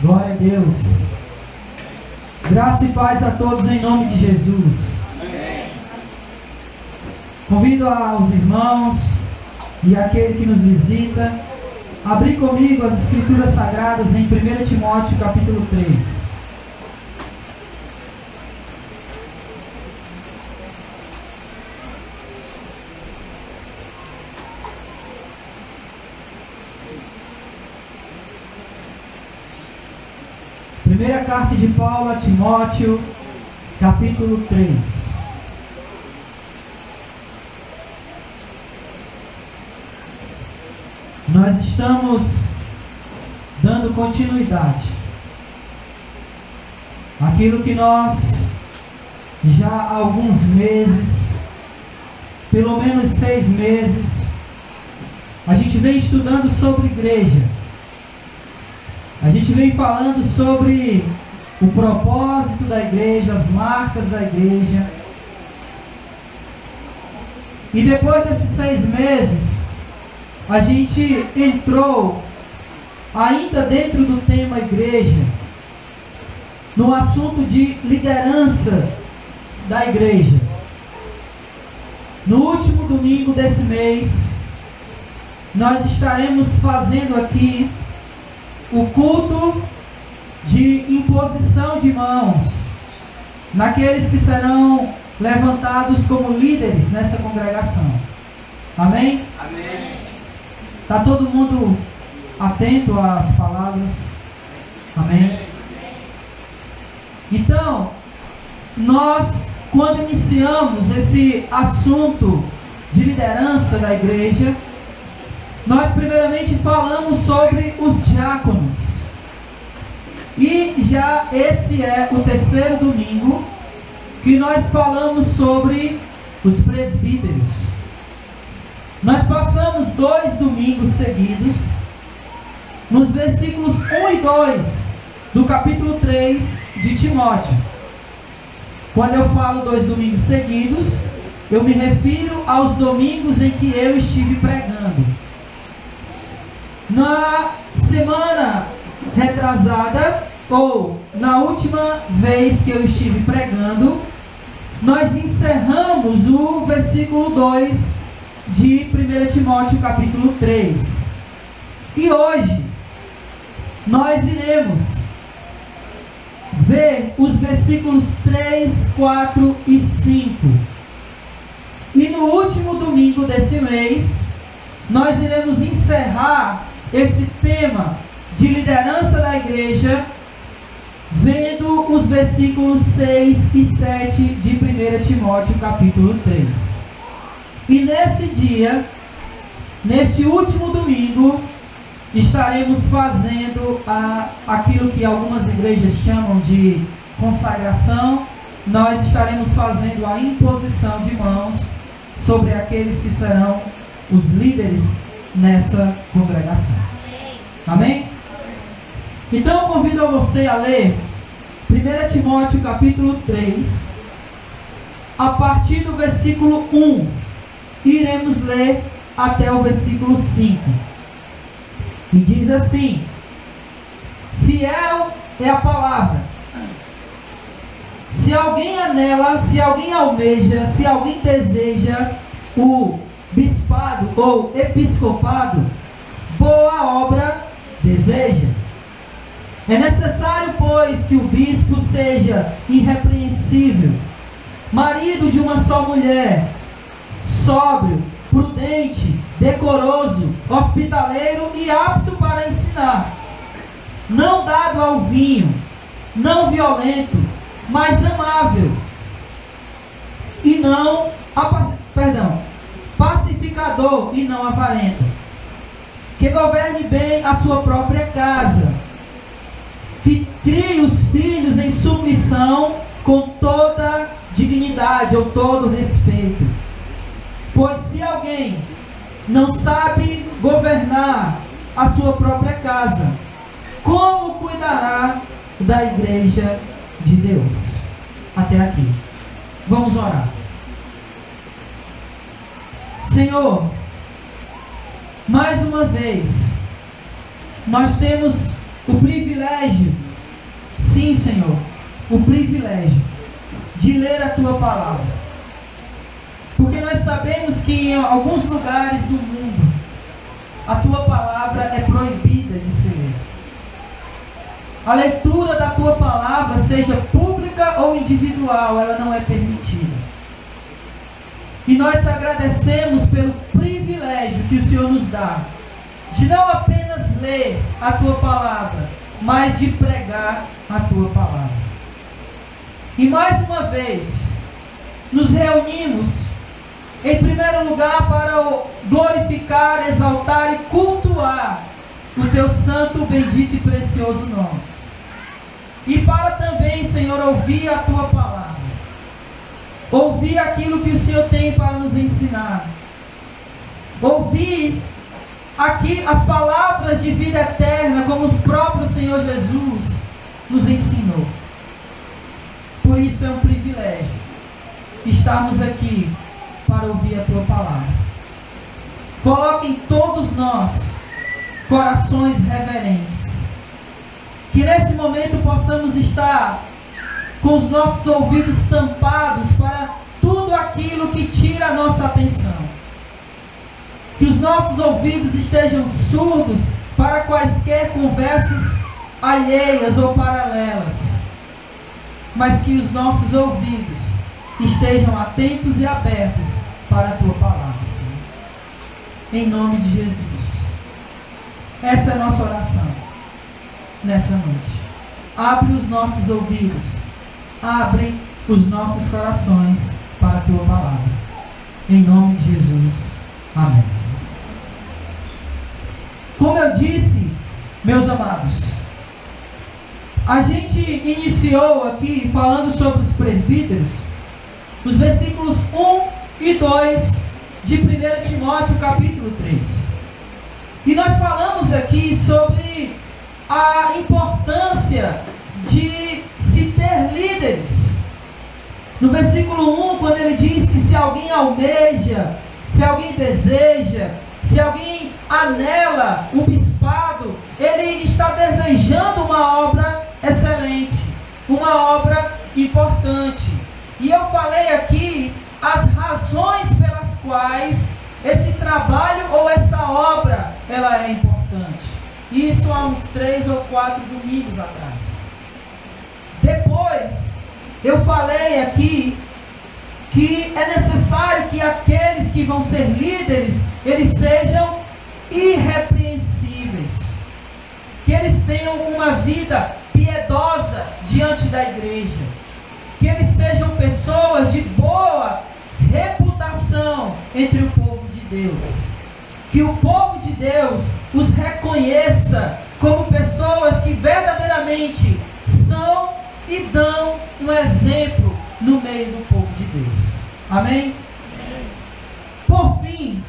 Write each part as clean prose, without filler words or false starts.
Glória a Deus. Graça e paz a todos em nome de Jesus. Amém. Convido aos irmãos e aquele que nos visita a abrir comigo as Escrituras Sagradas em 1 Timóteo capítulo 3. Primeira carta de Paulo a Timóteo, capítulo 3. Nós estamos dando continuidade àquilo que nós já há alguns meses, pelo menos 6 meses, a gente vem estudando sobre igreja. A gente vem falando sobre o propósito da igreja, as marcas da igreja. E depois desses 6 meses, a gente entrou, ainda dentro do tema igreja, no assunto de liderança da igreja. No último domingo desse mês, nós estaremos fazendo aqui o culto de imposição de mãos naqueles que serão levantados como líderes nessa congregação. Amém? Amém. Está todo mundo atento às palavras? Amém? Então, nós, quando iniciamos esse assunto de liderança da igreja, nós primeiramente falamos sobre os diáconos. E já esse é o 3º domingo que nós falamos sobre os presbíteros. Nós passamos 2 domingos seguidos nos versículos 1 e 2 do capítulo 3 de Timóteo. Quando eu falo 2 domingos seguidos, eu me refiro aos domingos em que eu estive pregando. Na semana retrasada, ou na última vez que eu estive pregando, nós encerramos o versículo 2 de 1 Timóteo capítulo 3. E hoje nós iremos ver os versículos 3, 4 e 5. E no último domingo desse mês, nós iremos encerrar esse tema de liderança da igreja, vendo os versículos 6 e 7 de 1 Timóteo capítulo 3. E nesse dia, neste último domingo, estaremos fazendo aquilo que algumas igrejas chamam de consagração. Nós estaremos fazendo a imposição de mãos sobre aqueles que serão os líderes nessa congregação. Amém? Então eu convido a você a ler 1 Timóteo capítulo 3, a partir do versículo 1, e iremos ler até o versículo 5. E diz assim: fiel é a palavra. Se alguém anela, se alguém almeja, se alguém deseja o bispado ou episcopado, boa obra deseja. É necessário, pois, que o bispo seja irrepreensível, marido de uma só mulher, sóbrio, prudente, decoroso, hospitaleiro e apto para ensinar, não dado ao vinho, não violento, mas amável, e não pacificador e não avarento, que governe bem a sua própria casa, que crie os filhos em submissão com toda dignidade ou todo respeito. Pois se alguém não sabe governar a sua própria casa, como cuidará da igreja de Deus? Até aqui. Vamos orar. Senhor, mais uma vez, nós temos o privilégio sim, Senhor, o privilégio de ler a Tua palavra. Porque nós sabemos que em alguns lugares do mundo a Tua palavra é proibida de se ler. A leitura da Tua palavra, seja pública ou individual, ela não é permitida. E nós te agradecemos pelo privilégio que o Senhor nos dá, de não apenas ler a Tua palavra, mas de pregar a Tua palavra. E mais uma vez, nos reunimos, em primeiro lugar, para glorificar, exaltar e cultuar o Teu santo, bendito e precioso nome. E para também, Senhor, ouvir a Tua palavra. Ouvir aquilo que o Senhor tem para nos ensinar. Ouvir aqui as palavras de vida eterna, como o próprio Senhor Jesus nos ensinou. Por isso é um privilégio estarmos aqui para ouvir a Tua palavra. Coloque em todos nós corações reverentes, que nesse momento possamos estar com os nossos ouvidos tampados para tudo aquilo que tira a nossa atenção. Que os nossos ouvidos estejam surdos para quaisquer conversas alheias ou paralelas, mas que os nossos ouvidos estejam atentos e abertos para a Tua palavra, Senhor. Em nome de Jesus. Essa é a nossa oração nessa noite. Abre os nossos ouvidos, abre os nossos corações para a Tua palavra. Em nome de Jesus. Amém. Como eu disse, meus amados, a gente iniciou aqui falando sobre os presbíteros, os versículos 1 e 2 de 1 Timóteo capítulo 3. E nós falamos aqui sobre a importância de se ter líderes. No versículo 1, quando ele diz que se alguém almeja, se alguém deseja, se alguém anela um bispado, ele está desejando uma obra excelente, uma obra importante. E eu falei aqui as razões pelas quais esse trabalho ou essa obra ela é importante. Isso há uns 3 ou 4 domingos atrás. Depois eu falei aqui que é necessário que aqueles que vão ser líderes, eles sejam irrepreensíveis, que eles tenham uma vida piedosa diante da igreja, que eles sejam pessoas de boa reputação entre o povo de Deus, que o povo de Deus os reconheça como pessoas que verdadeiramente são e dão um exemplo no meio do povo de Deus. Amém? Por fim,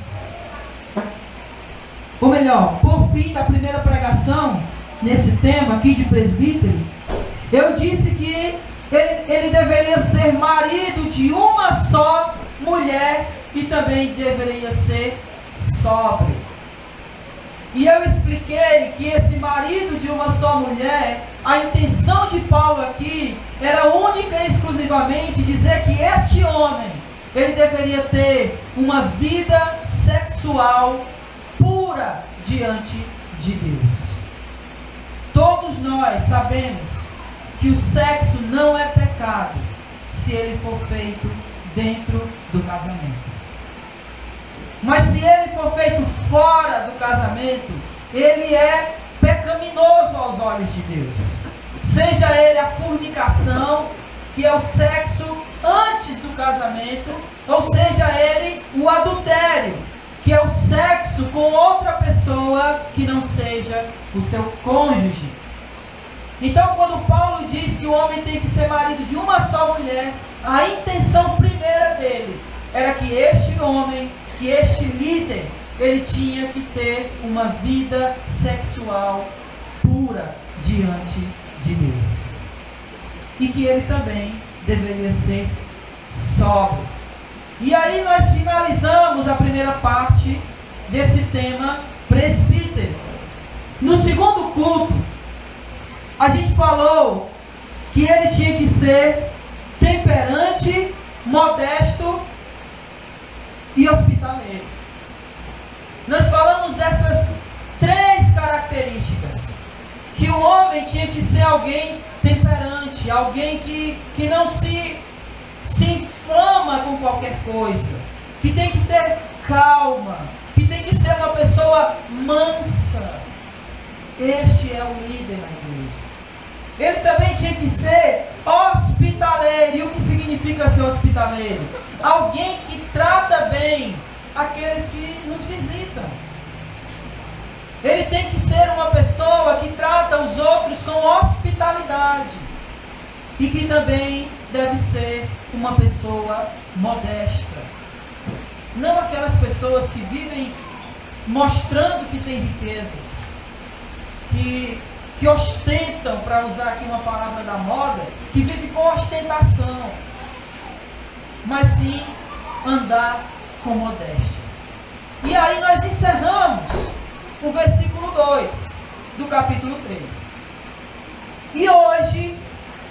ou melhor, por fim da primeira pregação, nesse tema aqui de presbítero, eu disse que ele deveria ser marido de uma só mulher e também deveria ser sóbrio. E eu expliquei que esse marido de uma só mulher, a intenção de Paulo aqui era única e exclusivamente dizer que este homem, ele deveria ter uma vida sexual pura diante de Deus. Todos nós sabemos que o sexo não é pecado se ele for feito dentro do casamento. Mas se ele for feito fora do casamento, ele é pecaminoso aos olhos de Deus. Seja ele a fornicação, que é o sexo antes do casamento, ou seja ele o adultério, que é o sexo com outra pessoa que não seja o seu cônjuge. Então, quando Paulo diz que o homem tem que ser marido de uma só mulher, a intenção primeira dele era que este homem, que este líder, ele tinha que ter uma vida sexual pura diante de Deus. E que ele também deveria ser sóbrio. E aí nós finalizamos a primeira parte desse tema presbítero. No segundo culto, a gente falou que ele tinha que ser temperante, modesto e hospitaleiro. Nós falamos dessas 3 características. Que o homem tinha que ser alguém temperante, alguém que não se inflama com qualquer coisa, que tem que ter calma, que tem que ser uma pessoa mansa. Este é o líder na igreja. Ele também tinha que ser hospitaleiro. E o que significa ser hospitaleiro? Alguém que trata bem aqueles que nos visitam. Ele tem que ser uma pessoa que trata os outros com hospitalidade. E que também deve ser uma pessoa modesta. Não aquelas pessoas que vivem mostrando que têm riquezas, que ostentam, para usar aqui uma palavra da moda, que vive com ostentação, mas sim andar com modéstia. E aí nós encerramos o versículo 2 do capítulo 3. E hoje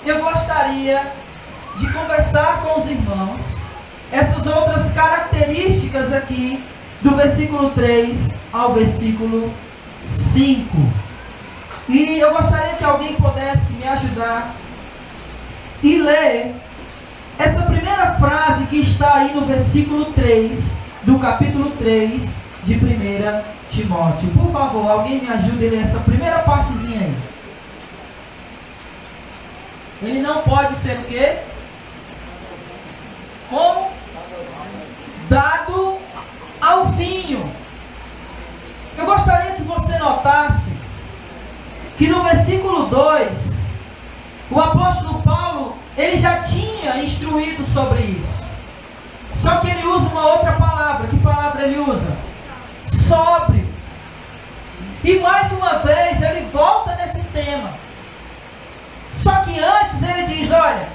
eu gostaria de conversar com os irmãos essas outras características aqui do versículo 3 ao versículo 5. E eu gostaria que alguém pudesse me ajudar e ler essa primeira frase que está aí no versículo 3 do capítulo 3 de 1 Timóteo. Por favor, alguém me ajude a ler essa primeira partezinha aí. Ele não pode ser o quê? Como? Dado ao vinho. Eu gostaria que você notasse que no versículo 2, o apóstolo Paulo, ele já tinha instruído sobre isso. Só que ele usa uma outra palavra. Que palavra ele usa? Sóbrio. E mais uma vez ele volta nesse tema. Só que antes ele diz, olha,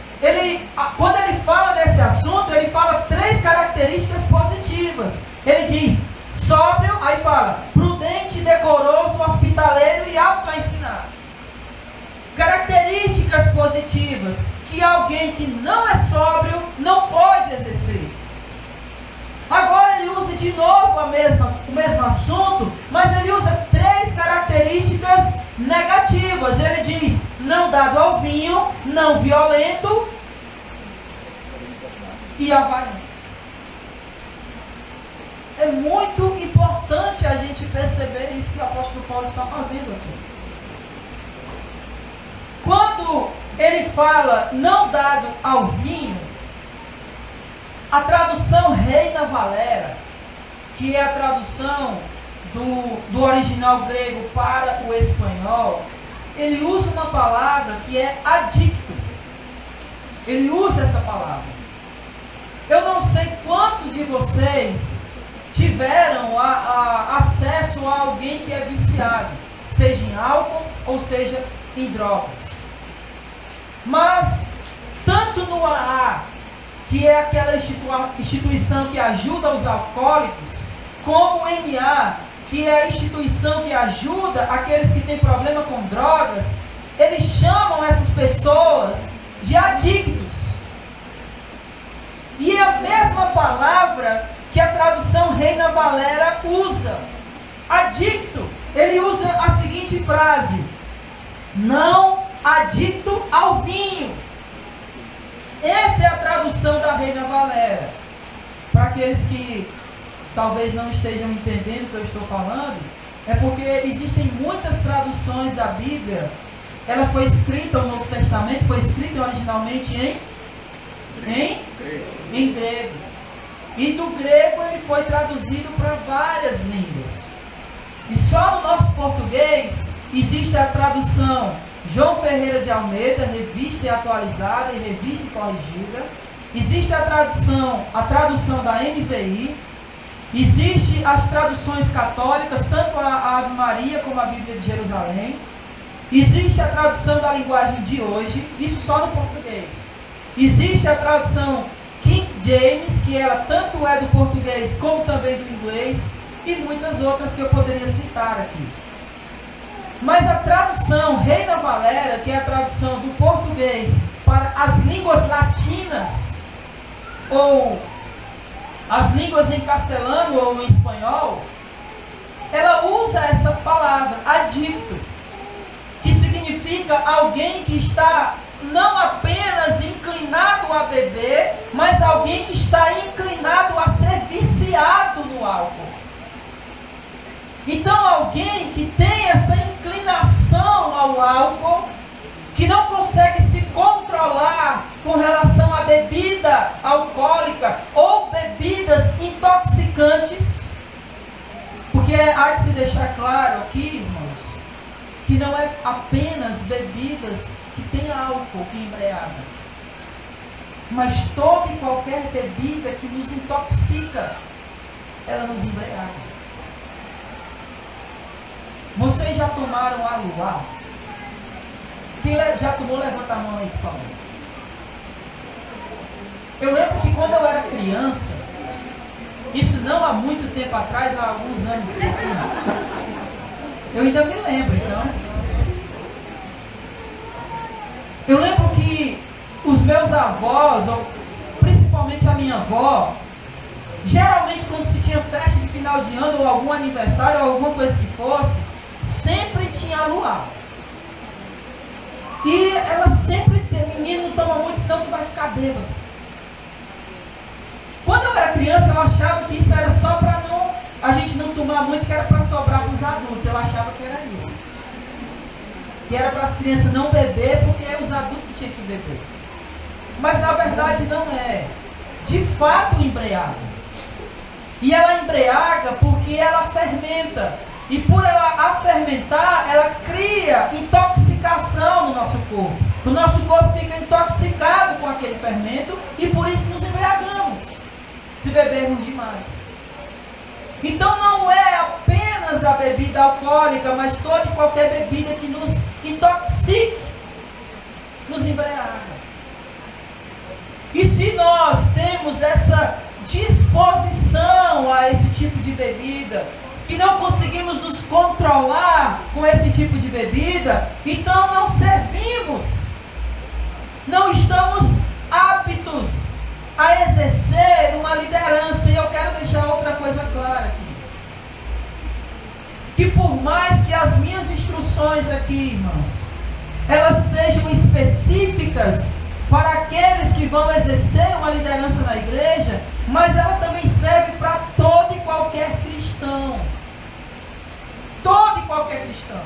quando ele fala desse assunto, ele fala 3 características positivas. Ele diz sóbrio, aí fala prudente, decoroso, hospitaleiro e apto a ensinar. Características positivas que alguém que não é sóbrio não pode exercer. Agora ele usa de novo o mesmo assunto, mas ele usa 3 características negativas. Ele diz não dado ao vinho, não violento e avarento. É muito importante a gente perceber isso que o apóstolo Paulo está fazendo aqui. Quando ele fala não dado ao vinho, a tradução Reina Valera, que é a tradução do original grego para o espanhol, ele usa uma palavra que é adicto. Ele usa essa palavra. Eu não sei quantos de vocês tiveram acesso a alguém que é viciado, seja em álcool ou seja em drogas. Mas, tanto no AA, que é aquela instituição que ajuda os alcoólicos, como o NA, que é a instituição que ajuda aqueles que têm problema com drogas, eles chamam essas pessoas de adictos. E é a mesma palavra que a tradução Reina Valera usa. Adicto, ele usa a seguinte frase: não adicto ao vinho. Essa é a tradução da Reina Valera. Para aqueles que talvez não estejam entendendo o que eu estou falando, é porque existem muitas traduções da Bíblia. Ela foi escrita, o Novo Testamento foi escrito originalmente em grego. E do grego ele foi traduzido para várias línguas. E só no nosso português existe a tradução João Ferreira de Almeida, revista e atualizada e revista e corrigida. Existe a tradução da NVI. Existe as traduções católicas, tanto a Ave Maria como a Bíblia de Jerusalém. Existe a tradução da linguagem de hoje, isso só no português. Existe a tradução King James, que ela tanto é do português como também do inglês, e muitas outras que eu poderia citar aqui. Mas a tradução Reina Valera, que é a tradução do português as línguas latinas, ou as línguas em castelhano ou em espanhol, ela usa essa palavra, adicto, que significa alguém que está não apenas inclinado a beber, mas alguém que está inclinado a ser viciado no álcool. Então, alguém que tem essa inclinação ao álcool, que não consegue se controlar com relação à bebida alcoólica ou bebidas intoxicantes, porque há de se deixar claro aqui, irmãos, que não é apenas bebidas que tem álcool que embriaga, mas toda e qualquer bebida que nos intoxica, ela nos embriaga. Vocês já tomaram aluá? Quem já tomou, levanta a mão aí, por favor. Eu lembro que quando eu era criança, isso não há muito tempo atrás, há alguns anos, eu ainda me lembro, então. Eu lembro que os meus avós, ou principalmente a minha avó, geralmente quando se tinha festa de final de ano, ou algum aniversário, ou alguma coisa que fosse, sempre tinha luar. E ela sempre dizia: menino, não toma muito, senão tu vai ficar bêbado. Quando eu era criança, eu achava que isso era só para a gente não tomar muito, que era para sobrar para os adultos. Eu achava que era isso, que era para as crianças não beber, porque é os adultos que tinham que beber. Mas na verdade não é. De fato embriaga. E ela embriaga porque ela fermenta. E por ela a fermentar, ela cria intoxicação no nosso corpo. O nosso corpo fica intoxicado com aquele fermento e por isso nos embriagamos, se bebermos demais. Então não é apenas a bebida alcoólica, mas toda e qualquer bebida que nos intoxique, nos embriaga. E se nós temos essa disposição a esse tipo de bebida, que não conseguimos nos controlar com esse tipo de bebida, então não servimos, não estamos aptos a exercer uma liderança. E eu quero deixar outra coisa clara aqui, que por mais que as minhas instruções aqui, irmãos, elas sejam específicas para aqueles que vão exercer uma liderança na igreja, mas ela também serve para todo e qualquer cristão. Todo e qualquer cristão.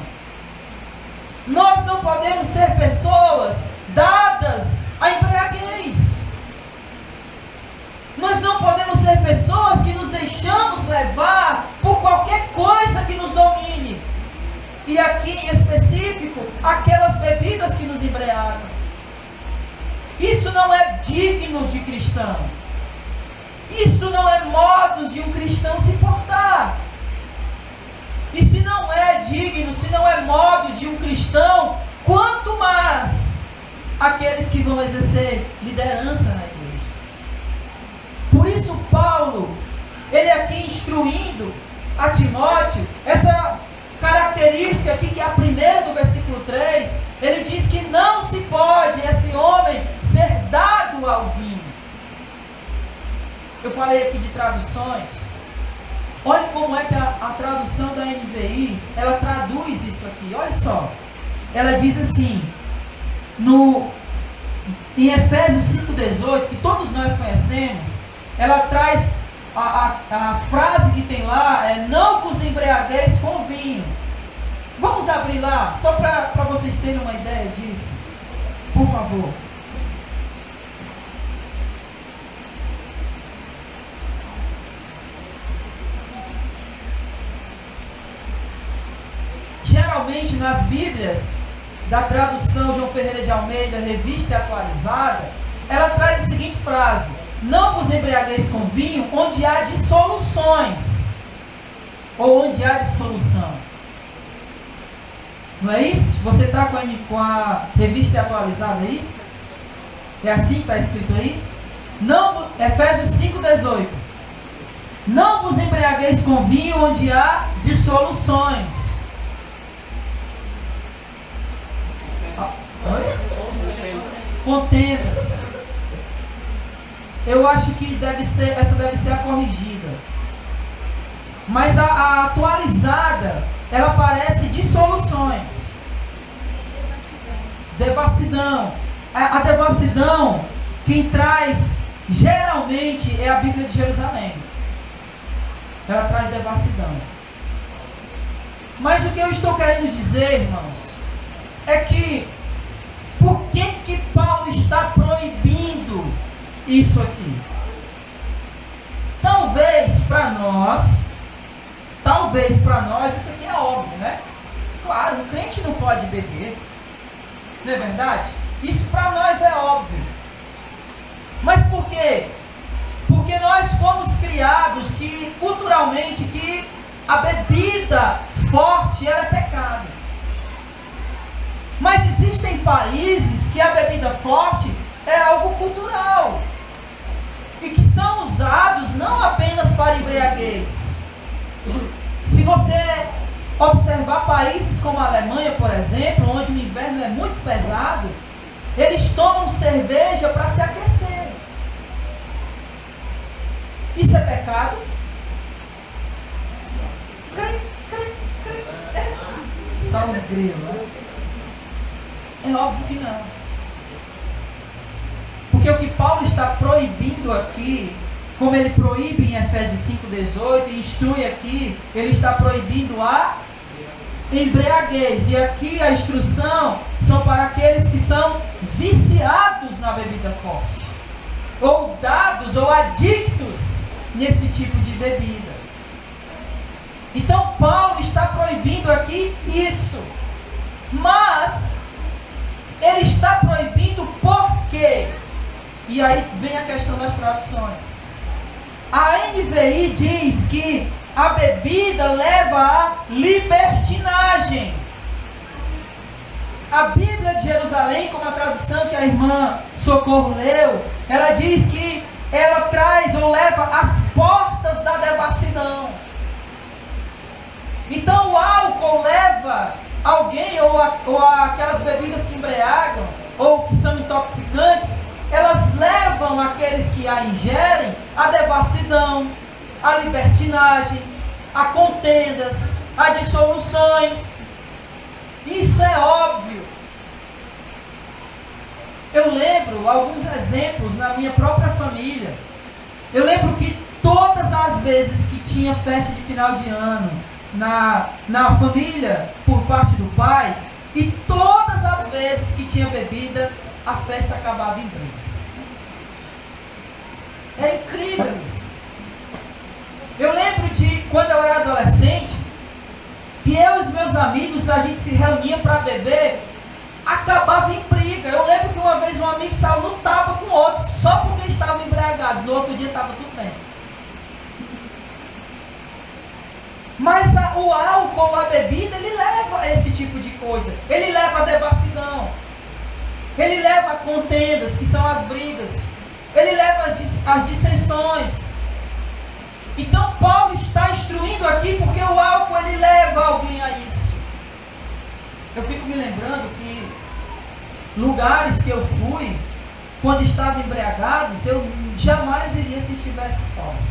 Nós não podemos ser pessoas dadas à embriaguez. Nós não podemos ser pessoas que nos deixamos levar por qualquer coisa que nos domine. E aqui em específico, aquelas bebidas que nos embriagam. Isso não é digno de cristão. Isso não é modos de um cristão se portar. E se não é digno, se não é modo de um cristão, quanto mais aqueles que vão exercer liderança na igreja. Por isso Paulo, ele aqui instruindo a Timóteo, essa característica aqui que é a primeira do versículo 3, ele diz que não se pode esse homem ser dado ao vinho. Eu falei aqui de traduções. Olha como é que a tradução da NVI, ela traduz isso aqui. Olha só. Ela diz assim, em Efésios 5,18, que todos nós conhecemos, ela traz a frase que tem lá, é: não vos embriagueis com vinho. Vamos abrir lá, só para vocês terem uma ideia disso. Por favor. Geralmente nas Bíblias da tradução João Ferreira de Almeida, revista e atualizada, ela traz a seguinte frase: não vos embriagueis com vinho onde há dissoluções, ou onde há dissolução. Não é isso? Você está com a revista atualizada aí? É assim que está escrito aí? Não, Efésios 5,18. Não vos embriagueis com vinho onde há dissoluções. contendas. Eu acho que essa deve ser a corrigida. Mas a atualizada, ela parece dissoluções. Devassidão. A devassidão, quem traz geralmente é a Bíblia de Jerusalém. Ela traz devassidão. Mas o que eu estou querendo dizer, irmãos, é que por que Paulo está proibindo isso aqui? Talvez para nós, isso aqui é óbvio, né? Claro, um crente não pode beber, não é verdade? Isso para nós é óbvio. Mas por quê? Porque nós fomos criados culturalmente que a bebida forte ela é pecado. Mas existem países que a bebida forte é algo cultural e que são usados não apenas para embriaguez. Se você observar países como a Alemanha, por exemplo, onde o inverno é muito pesado, eles tomam cerveja para se aquecer. Isso é pecado? Só os grilos, né? É óbvio que não. Porque o que Paulo está proibindo aqui, como ele proíbe em Efésios 5,18, e instrui aqui, ele está proibindo a embriaguez. E aqui a instrução são para aqueles que são viciados na bebida forte, ou dados, ou adictos nesse tipo de bebida. Então Paulo está proibindo aqui isso. Mas ele está proibindo por quê? E aí vem a questão das traduções. A NVI diz que a bebida leva à libertinagem. A Bíblia de Jerusalém, como a tradução que a irmã Socorro leu, ela diz que ela traz ou leva às portas da devassidão. Então o álcool leva alguém, ou aquelas bebidas que embriagam, ou que são intoxicantes, elas levam aqueles que a ingerem à devassidão, à libertinagem, a contendas, a dissoluções. Isso é óbvio. Eu lembro alguns exemplos na minha própria família. Eu lembro que todas as vezes que tinha festa de final de ano na família por parte do pai, e todas as vezes que tinha bebida, a festa acabava em briga. É incrível isso. Eu lembro de quando eu era adolescente, que eu e os meus amigos, a gente se reunia para beber, acabava em briga. Eu lembro que uma vez um amigo saiu no tapa com o outro, só porque estava embriagado. No outro dia estava tudo bem. Mas o álcool, a bebida, ele leva a esse tipo de coisa. Ele leva a devassidão. Ele leva a contendas, que são as brigas. Ele leva as dissensões. Então Paulo está instruindo aqui porque o álcool ele leva alguém a isso. Eu fico me lembrando que lugares que eu fui, quando estavam embriagados, eu jamais iria se estivesse sóbrio.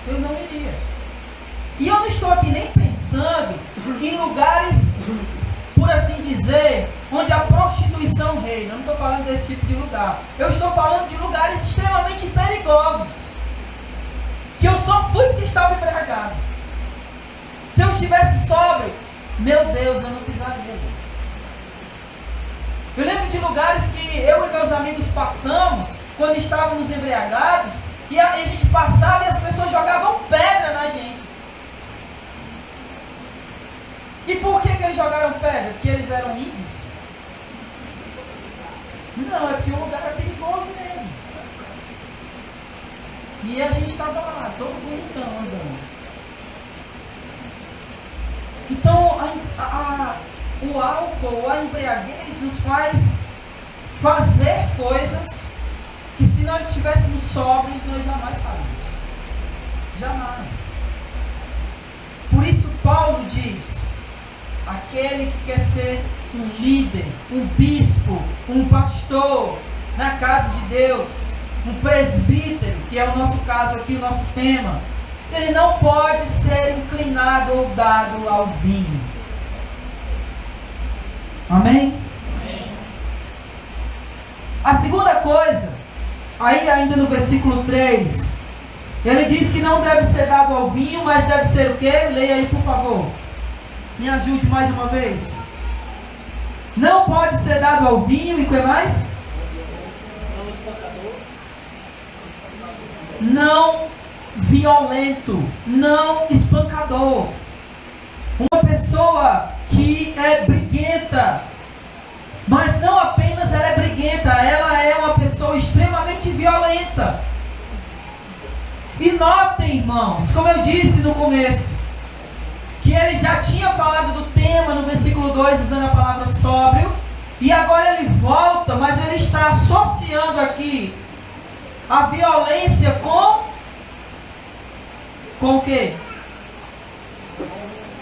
Eu não iria. E eu não estou aqui nem pensando em lugares, por assim dizer, onde a prostituição reina. Eu não estou falando desse tipo de lugar. Eu estou falando de lugares extremamente perigosos, que eu só fui porque estava embriagado. Se eu estivesse sóbrio, meu Deus, eu não pisaria. Eu lembro de lugares que eu e meus amigos passamos, quando estávamos embriagados, e a gente passava e as pessoas jogavam pedra na gente. E por que eles jogaram pedra? Porque eles eram índios? Não, é porque o lugar era perigoso mesmo. E a gente estava lá, todo bonitão andando. Então, o álcool, a embriaguez nos faz fazer coisas que, se nós estivéssemos sóbrios, nós jamais faríamos. Jamais. Por isso Paulo diz, aquele que quer ser um líder, um bispo, um pastor na casa de Deus, um presbítero, que é o nosso caso aqui, o nosso tema, ele não pode ser inclinado ou dado ao vinho. Amém? Amém. A segunda coisa, aí ainda no versículo 3, ele diz que não deve ser dado ao vinho, mas deve ser o quê? Leia aí, por favor. Me ajude mais uma vez. Não pode ser dado ao vinho e o que mais? Não violento, não espancador. Uma pessoa que é briguenta, mas não apenas ela é briguenta, ela é uma pessoa extremamente violenta. E notem, irmãos, como eu disse no começo, que ele já tinha falado do tema no versículo 2, usando a palavra sóbrio, e agora ele volta, mas ele está associando aqui a violência com o quê?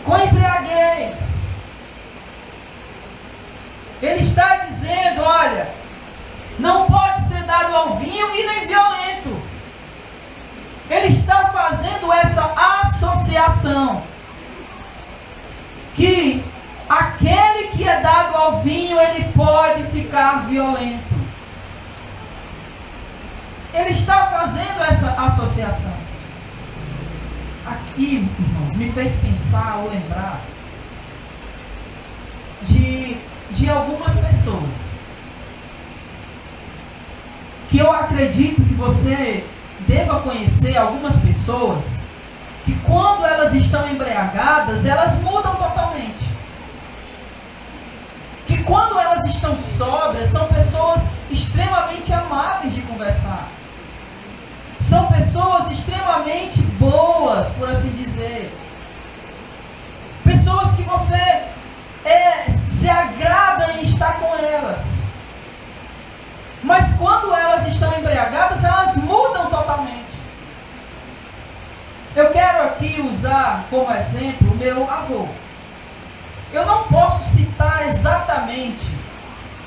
Com embriaguez. Ele está dizendo, olha, não pode ser dado ao vinho e nem violento. Ele está fazendo essa associação, que aquele que é dado ao vinho, ele pode ficar violento. Ele está fazendo essa associação. Aqui, irmãos, me fez pensar ou lembrar de algumas pessoas que eu acredito que você deva conhecer. Algumas pessoas que quando elas estão embriagadas, elas mudam totalmente. Que quando elas estão sóbrias, são pessoas extremamente amáveis de conversar. São pessoas extremamente boas, por assim dizer. Pessoas que você se agrada em estar com elas. Mas quando elas estão embriagadas, elas mudam totalmente. Eu quero aqui usar como exemplo o meu avô. Eu não posso citar exatamente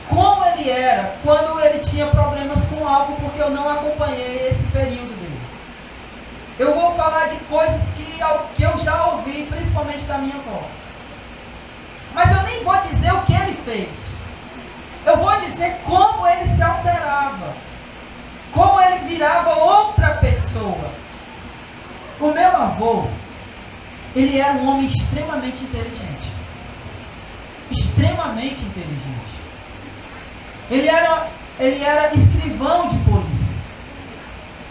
como ele era quando ele tinha problemas com álcool, porque eu não acompanhei esse período dele. Eu vou falar de coisas que eu já ouvi, principalmente da minha avó. Mas eu nem vou dizer o que ele fez. Eu vou dizer como ele se alterava, como ele virava outra pessoa. O meu avô, ele era um homem extremamente inteligente. Extremamente inteligente. Ele era escrivão de polícia.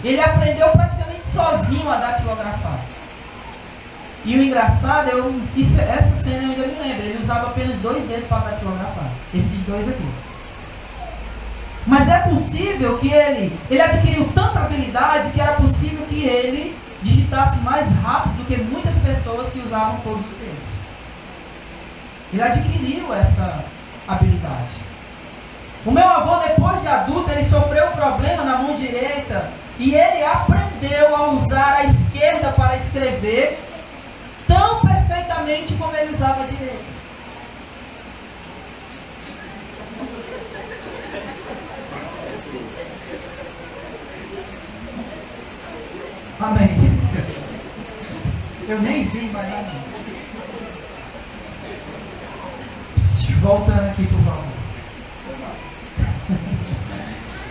Ele aprendeu praticamente sozinho a datilografar. E o engraçado, essa cena eu ainda me lembro. Ele usava apenas 2 dedos para datilografar. Esses 2 aqui. Mas é possível que ele adquiriu tanta habilidade que era possível que ele digitasse mais rápido do que muitas pessoas que usavam todos os dedos. Ele adquiriu essa habilidade. O meu avô, depois de adulto, ele sofreu um problema na mão direita e ele aprendeu a usar a esquerda para escrever tão perfeitamente como ele usava a direita. Amém. Eu nem vi, mas amém. Voltando aqui, por favor.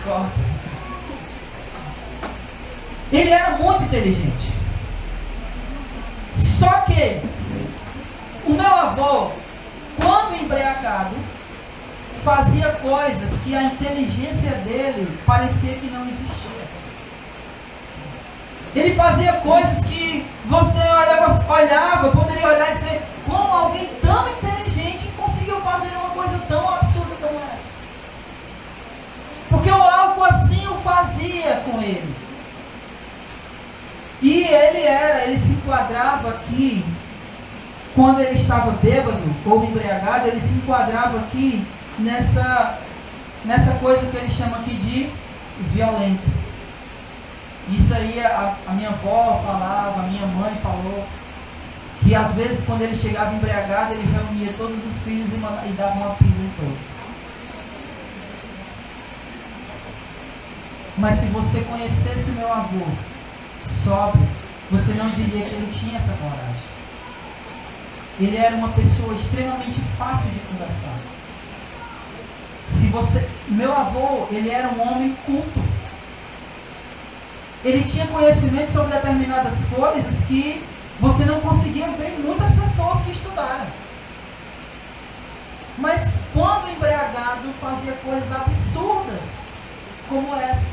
Corta. Ele era muito inteligente. Só que o meu avô, quando embriagado, fazia coisas que a inteligência dele parecia que não existia. Ele fazia coisas que você olhava, poderia olhar e dizer, como alguém tão inteligente conseguiu fazer uma coisa tão absurda como essa? Porque algo assim o fazia com ele. E ele se enquadrava aqui, quando ele estava bêbado ou embriagado, ele se enquadrava aqui nessa coisa que ele chama aqui de violento. Isso aí a minha avó falava, a minha mãe falou, que que às vezes quando ele chegava embriagado, ele reunia todos os filhos e dava uma pisa em todos. Mas se você conhecesse o meu avô sóbrio, você não diria que ele tinha essa coragem. Ele era uma pessoa extremamente fácil de conversar. Meu avô, ele era um homem culto. Ele tinha conhecimento sobre determinadas coisas que você não conseguia ver em muitas pessoas que estudaram. Mas quando embriagado, fazia coisas absurdas como essa.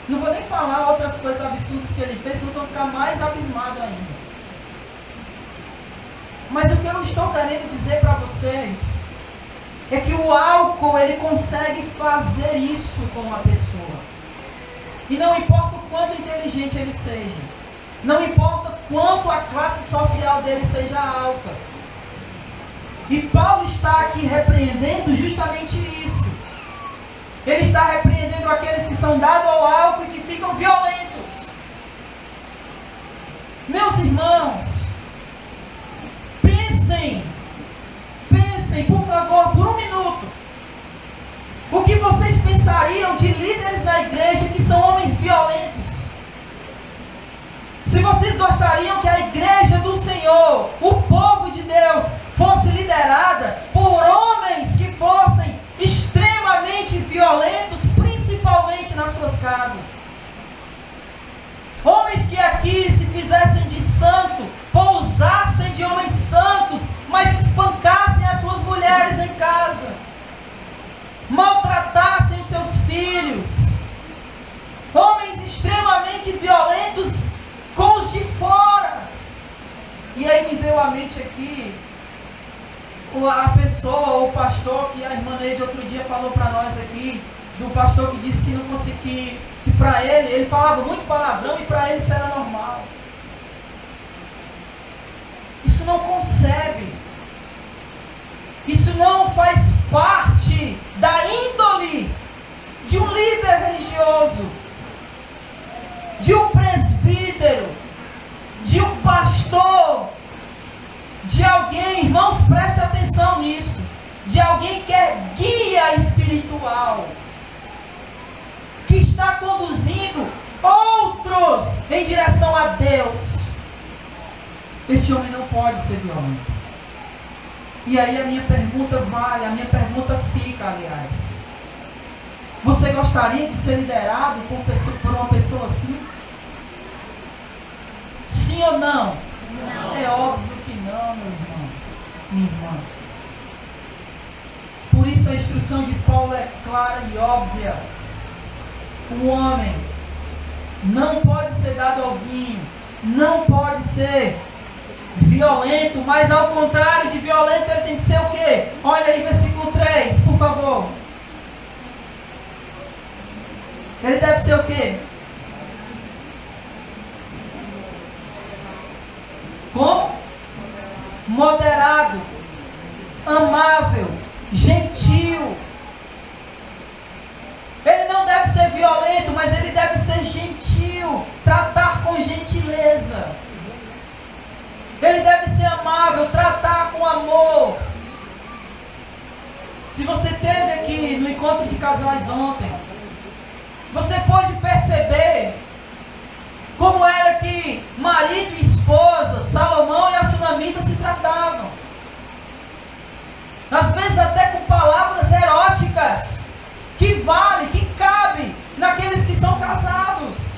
Não vou nem falar outras coisas absurdas que ele fez, senão vocês vão ficar mais abismados ainda. Mas o que eu estou querendo dizer para vocês é que o álcool, ele consegue fazer isso com uma pessoa. E não importa o quanto inteligente ele seja, não importa quanto a classe social dele seja alta. E Paulo está aqui repreendendo justamente isso. Ele está repreendendo aqueles que são dados ao álcool e que ficam violentos. Meus irmãos, pensem, por favor, por um minuto. O que vocês pensariam de líderes na igreja que são homens violentos? Se vocês gostariam que a igreja do Senhor, o povo de Deus, fosse liderada por homens que fossem extremamente violentos, principalmente nas suas casas. Homens que aqui se fizessem de santo, pousassem de homens santos, mas espancassem as suas mulheres em casa, maltratassem os seus filhos. Homens extremamente violentos com os de fora. E aí me veio à mente aqui a pessoa, o pastor, que a irmã Neide outro dia falou para nós aqui, do pastor que disse que não conseguia, que para ele falava muito palavrão e para ele isso era normal. Isso não concebe. Isso não faz parte da índole de um líder religioso, de um presbítero, de um pastor, de alguém, irmãos, preste atenção nisso, de alguém que é guia espiritual, que está conduzindo outros em direção a Deus. Este homem não pode ser violento. E aí a minha pergunta fica, aliás. Você gostaria de ser liderado por uma pessoa assim? Sim ou não? Não. É óbvio que não, meu irmão, minha irmã. Por isso a instrução de Paulo é clara e óbvia. O homem não pode ser dado ao vinho, não pode ser violento, mas ao contrário de violento ele tem que ser o quê? Olha aí versículo 3, por favor. Ele deve ser o quê? Como? Moderado, amável, gentil. Ele não deve ser violento, mas ele deve ser gentil, tratar com gentileza. Ele deve ser amável, tratar com amor. Se você esteve aqui no encontro de casais ontem, você pode perceber como era que marido e esposa, Salomão e a Sunamita se tratavam. Às vezes até com palavras eróticas, que vale, que cabe naqueles que são casados.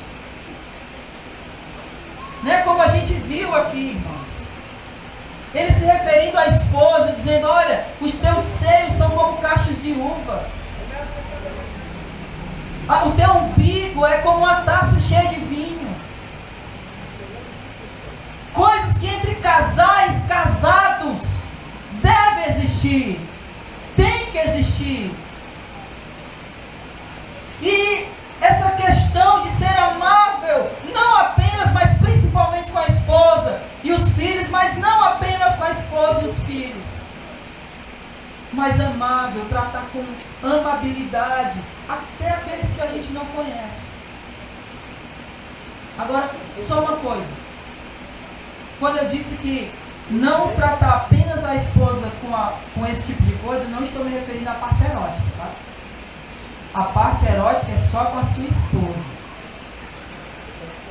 Né? Como a gente viu aqui, irmãos. Ele se referindo à esposa, dizendo, olha, os teus seios são como cachos de uva. O teu umbigo é como uma taça cheia de vinho. Coisas que entre casais casados deve existir, tem que existir. E essa questão de ser amável, não apenas, mas principalmente com a esposa e os filhos, mas não apenas com a esposa e os filhos, mas amável, tratar com amabilidade até aqueles que a gente não conhece. Agora, só uma coisa. Quando eu disse que não tratar apenas a esposa com esse tipo de coisa, não estou me referindo à parte erótica, tá? A parte erótica é só com a sua esposa.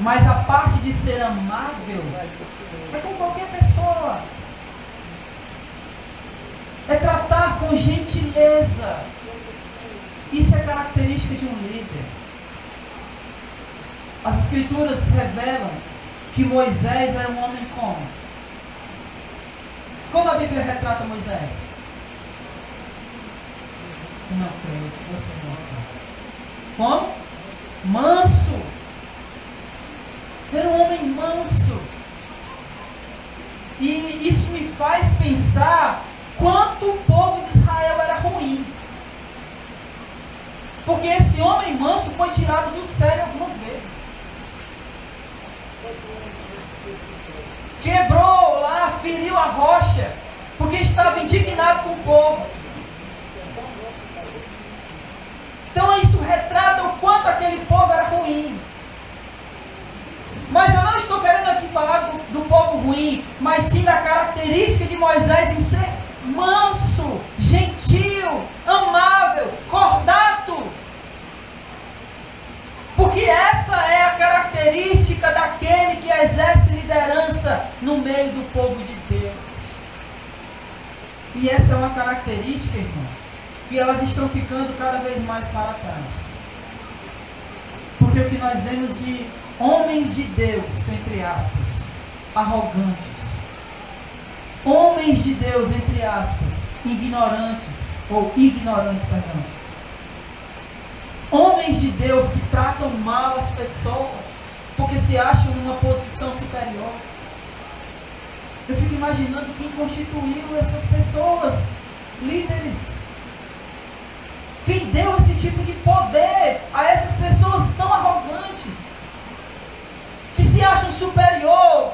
Mas a parte de ser amável é com qualquer pessoa. É tratar com gentileza. Isso é característica de um líder. As Escrituras revelam que Moisés era um homem como? Como a Bíblia retrata Moisés? Não creio que você não sabe. Como? Manso. Era um homem manso. E isso me faz pensar quanto o povo de Israel era ruim. Porque esse homem manso foi tirado do sério algumas vezes. Quebrou lá, feriu a rocha, porque estava indignado com o povo. Então isso retrata o quanto aquele povo era ruim. Mas eu não estou querendo aqui falar do povo ruim, mas sim da característica de Moisés em ser manso, gentil, amável, cordato. Porque essa é a característica daquele que exerce liderança no meio do povo de Deus. E essa é uma característica, irmãos, que elas estão ficando cada vez mais para trás. Porque o que nós vemos de homens de Deus, entre aspas, arrogantes, homens de Deus, entre aspas, ignorantes, homens de Deus que tratam mal as pessoas, porque se acham numa posição superior. Eu fico imaginando quem constituiu essas pessoas, líderes. Quem deu esse tipo de poder a essas pessoas tão arrogantes, que se acham superior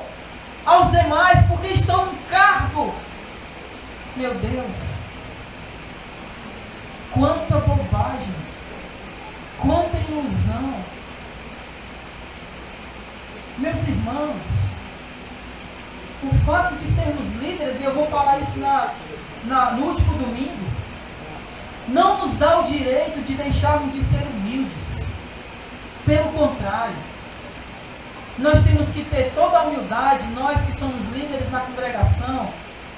aos demais porque estão num cargo. Meu Deus, quanta bobagem, quanta ilusão. Meus irmãos, o fato de sermos líderes, e eu vou falar isso no último domingo, não nos dá o direito de deixarmos de ser humildes. Pelo contrário, nós temos que ter toda a humildade, nós que somos líderes na congregação,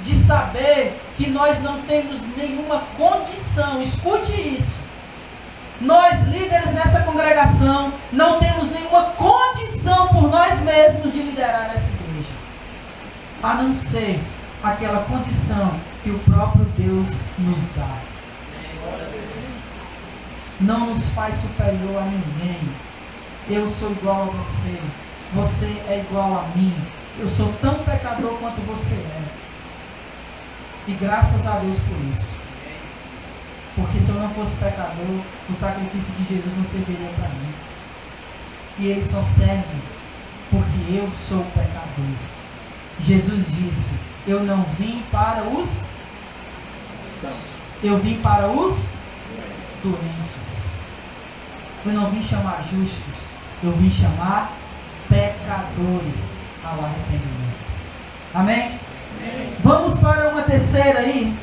de saber que nós não temos nenhuma condição, escute isso, nós líderes nessa congregação, não temos nenhuma condição por nós mesmos de liderar essa igreja, a não ser aquela condição que o próprio Deus nos dá. Não nos faz superior a ninguém. Eu sou igual a você, você é igual a mim, eu sou tão pecador quanto você é, e graças a Deus por isso, porque se eu não fosse pecador, o sacrifício de Jesus não serviria para mim, e ele só serve porque eu sou pecador. Jesus disse: eu não vim para os sãos, eu vim para os doentes. Eu não vim chamar justos, eu vim chamar pecadores ao arrependimento. Amém? Amém? Vamos para uma terceira aí,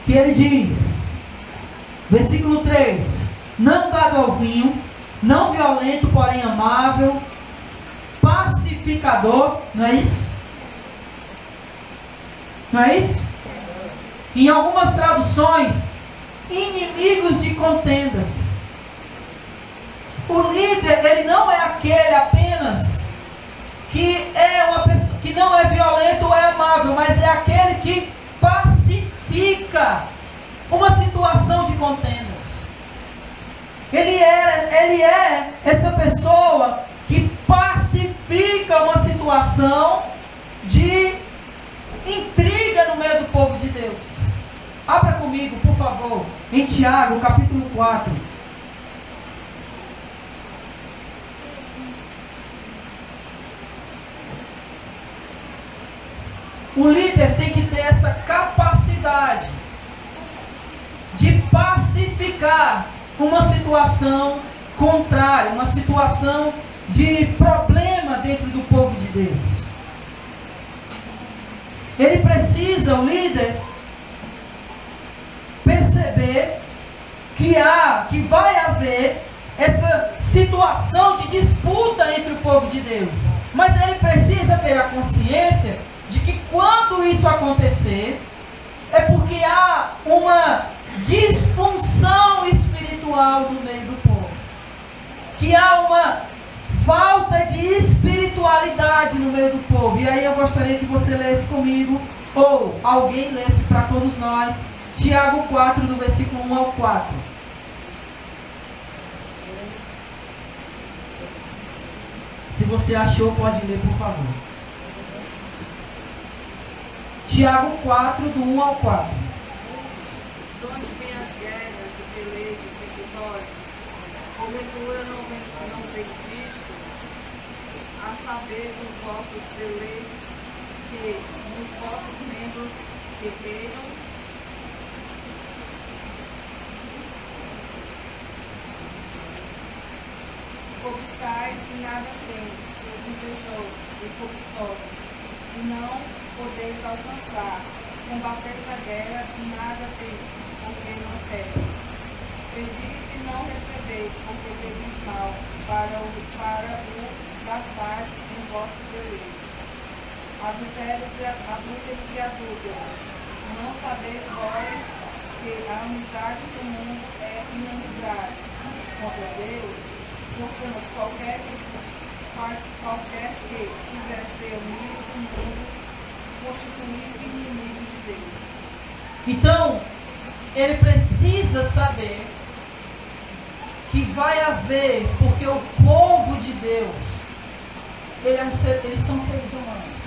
que ele diz, versículo 3: não dado ao vinho, não violento, porém amável, pacificador. Não é isso? Não é isso? Em algumas traduções, inimigos de contendas. O líder, ele não é aquele apenas que é uma pessoa que não é violento ou é amável, mas é aquele que pacifica uma situação de contendas. Ele é essa pessoa que pacifica uma situação de intriga no meio do povo de Deus. Abra comigo, por favor, em Tiago, capítulo 4. O líder tem que ter essa capacidade de pacificar uma situação contrária, uma situação de problema dentro do povo de Deus. Ele precisa, o líder, perceber que vai haver essa situação de disputa entre o povo de Deus. Mas ele precisa ter a consciência de que quando isso acontecer, é porque há uma disfunção espiritual no meio do povo. Que há uma falta de espiritualidade no meio do povo. E aí eu gostaria que você lesse comigo, ou alguém lesse para todos nós, Tiago 4, do versículo 1 ao 4. Se você achou, pode ler, por favor. Tiago 4, do 1 ao 4. De onde vêm as guerras e pelejas entre vós? Porventura não vem disto, a saber dos vossos deleites, que nos vossos membros guerreiam? Cobiçais e nada tendes, seus invejosos e cobiçosos, e não podeis alcançar. Combateis a guerra e nada tendes, porque não tendes. Pedis e não recebeis, porque pedis mal, para o das partes em vossos deleites. Adúlteros e adúlteras, não sabeis vós que a amizade do mundo é inimizade contra Deus? Portanto, qualquer que quiser ser amigo do mundo, constitui-se inimigo de Deus. Então, ele precisa saber que vai haver, porque o povo de Deus, eles são seres humanos.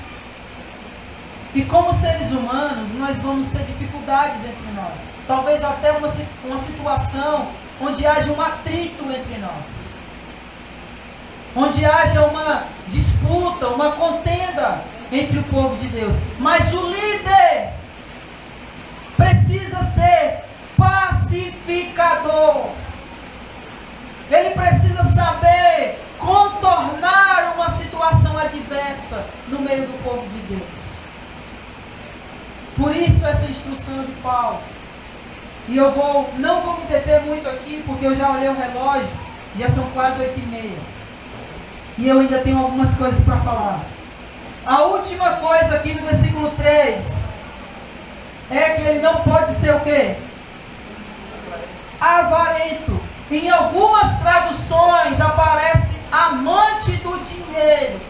E como seres humanos, nós vamos ter dificuldades entre nós. Talvez até uma situação onde haja um atrito entre nós. Onde haja uma disputa, uma contenda entre o povo de Deus. Mas o líder precisa ser pacificador. Ele precisa saber contornar uma situação adversa no meio do povo de Deus. Por isso essa instrução de Paulo. E eu não vou me deter muito aqui, porque eu já olhei o relógio, já são quase 8h30. E eu ainda tenho algumas coisas para falar. A última coisa aqui no versículo 3 é que ele não pode ser o quê? Avarento. Em algumas traduções aparece amante do dinheiro.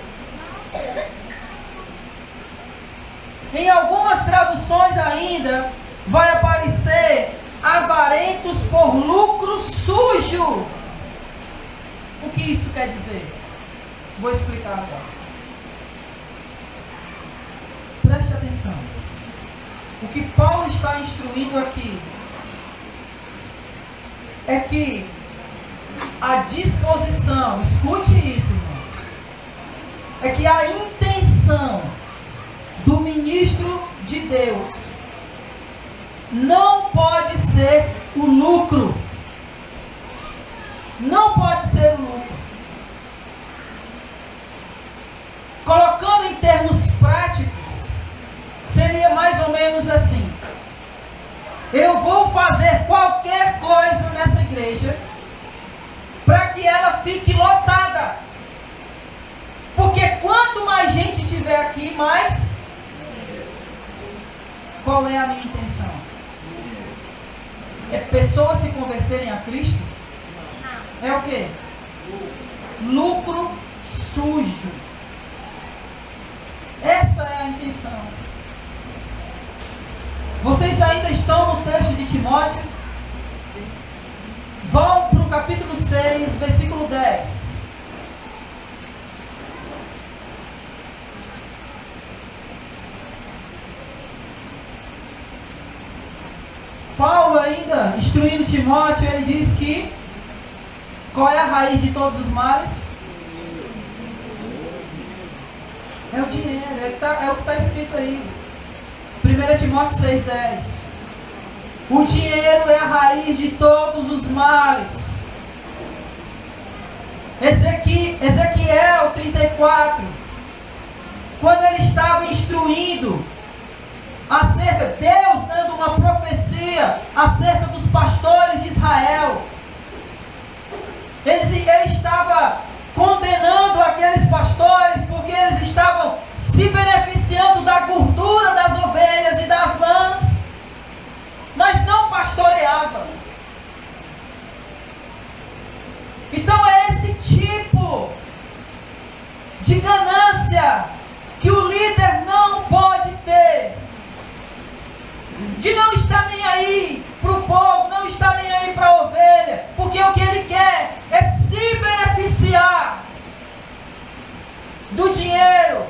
Em algumas traduções ainda vai aparecer avarentos por lucro sujo. O que isso quer dizer? Vou explicar agora. Preste atenção. O que Paulo está instruindo aqui é que a disposição, escute isso, irmãos, é que a intenção do ministro de Deus não pode ser o lucro. Não pode ser o lucro. Colocando em termos práticos, seria mais ou menos assim: eu vou fazer qualquer coisa nessa igreja para que ela fique lotada. Porque quanto mais gente tiver aqui, mais. Qual é a minha intenção? É pessoas se converterem a Cristo? É o quê? Lucro sujo. Essa é a intenção. Vocês ainda estão no texto de Timóteo? Vão para o capítulo 6, versículo 10. Paulo ainda, instruindo Timóteo, ele diz que qual é a raiz de todos os males? É o dinheiro, é o que está escrito aí. 1 Timóteo 6,10. O dinheiro é a raiz de todos os males. Ezequiel 34. Quando ele estava instruindo acerca, Deus dando uma profecia acerca dos pastores de Israel. Ele estava condenando aqueles pastores porque eles estavam se beneficiando da gordura das ovelhas e das lãs, mas não pastoreava. Então é esse tipo de ganância que o líder não pode ter, de não estar nem aí para o povo, não estar nem aí para a ovelha, porque o que ele quer é se beneficiar do dinheiro.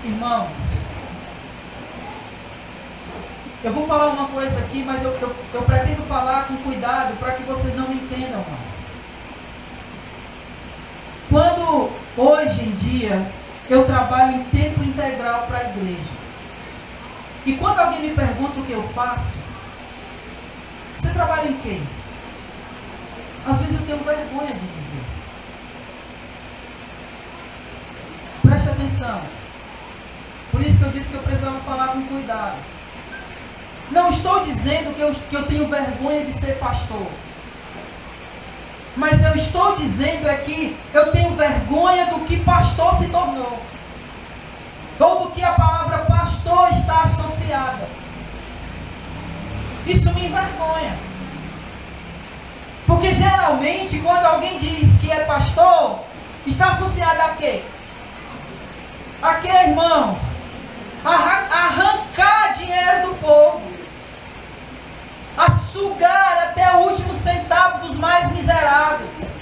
Irmãos, eu vou falar uma coisa aqui, mas eu pretendo falar com cuidado para que vocês não me entendam mal. Quando hoje em dia eu trabalho em tempo integral para a igreja, e quando alguém me pergunta o que eu faço, você trabalha em quê? Às vezes eu tenho vergonha de dizer. Preste atenção. Por isso que eu disse que eu precisava falar com cuidado. Não estou dizendo que eu tenho vergonha de ser pastor. Mas eu estou dizendo é que eu tenho vergonha do que pastor se tornou. Ou do que a palavra pastor está associada. Isso me envergonha. Porque geralmente quando alguém diz que é pastor, está associado a quê? A quê, irmãos? Arrancar dinheiro do povo. A sugar até o último centavo dos mais miseráveis,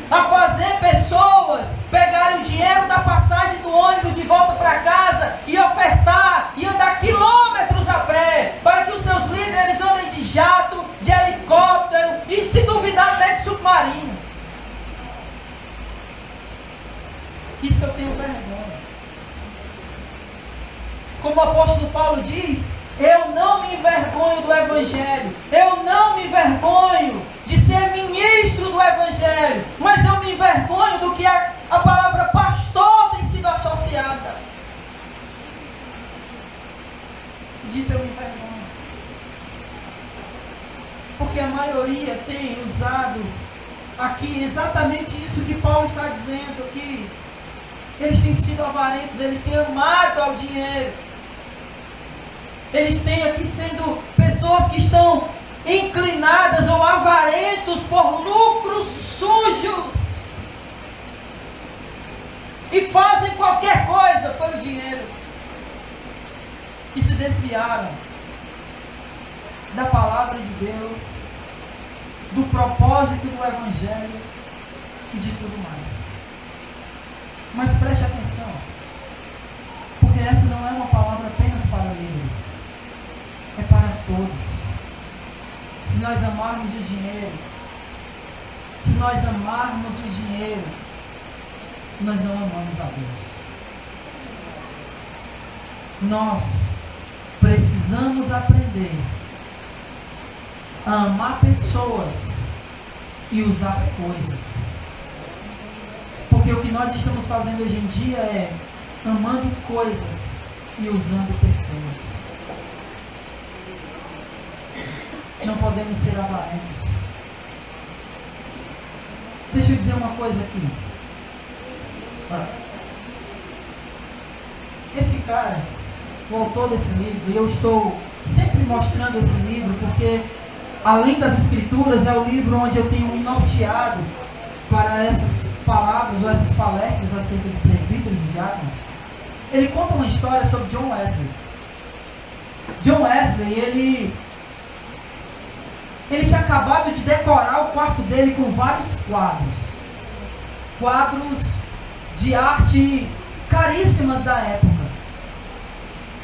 a fazer pessoas pegarem o dinheiro da passagem do ônibus de volta para casa e ofertar e andar quilômetros a pé, para que os seus líderes andem de jato, de helicóptero e, se duvidar, até de submarino. Isso eu tenho vergonha. Como o apóstolo Paulo diz, eu não me envergonho do Evangelho, eu não me envergonho de ser ministro do Evangelho, mas eu me envergonho do que a palavra pastor tem sido associada. Disso eu me envergonho, porque a maioria tem usado aqui exatamente isso que Paulo está dizendo aqui. Eles têm sido avarentos, eles têm amado ao dinheiro. Eles têm aqui sendo pessoas que estão inclinadas ou avarentos por lucros sujos. E fazem qualquer coisa pelo dinheiro. E se desviaram da palavra de Deus, do propósito do Evangelho e de tudo mais. Mas preste atenção, porque essa não é uma palavra apenas para líderes. É para todos. Se nós amarmos o dinheiro, nós não amamos a Deus. Nós precisamos aprender a amar pessoas e usar coisas. Porque o que nós estamos fazendo hoje em dia é amando coisas e usando pessoas. Não podemos ser avarentos. Deixa eu dizer uma coisa aqui. Esse cara, o autor desse livro, eu estou sempre mostrando esse livro porque, além das escrituras, é o livro onde eu tenho me norteado para essas palavras ou essas palestras acerca de presbíteros e diáconos. Ele conta uma história sobre John Wesley. John Wesley, ele tinha acabado de decorar o quarto dele com vários quadros de arte caríssimas da época.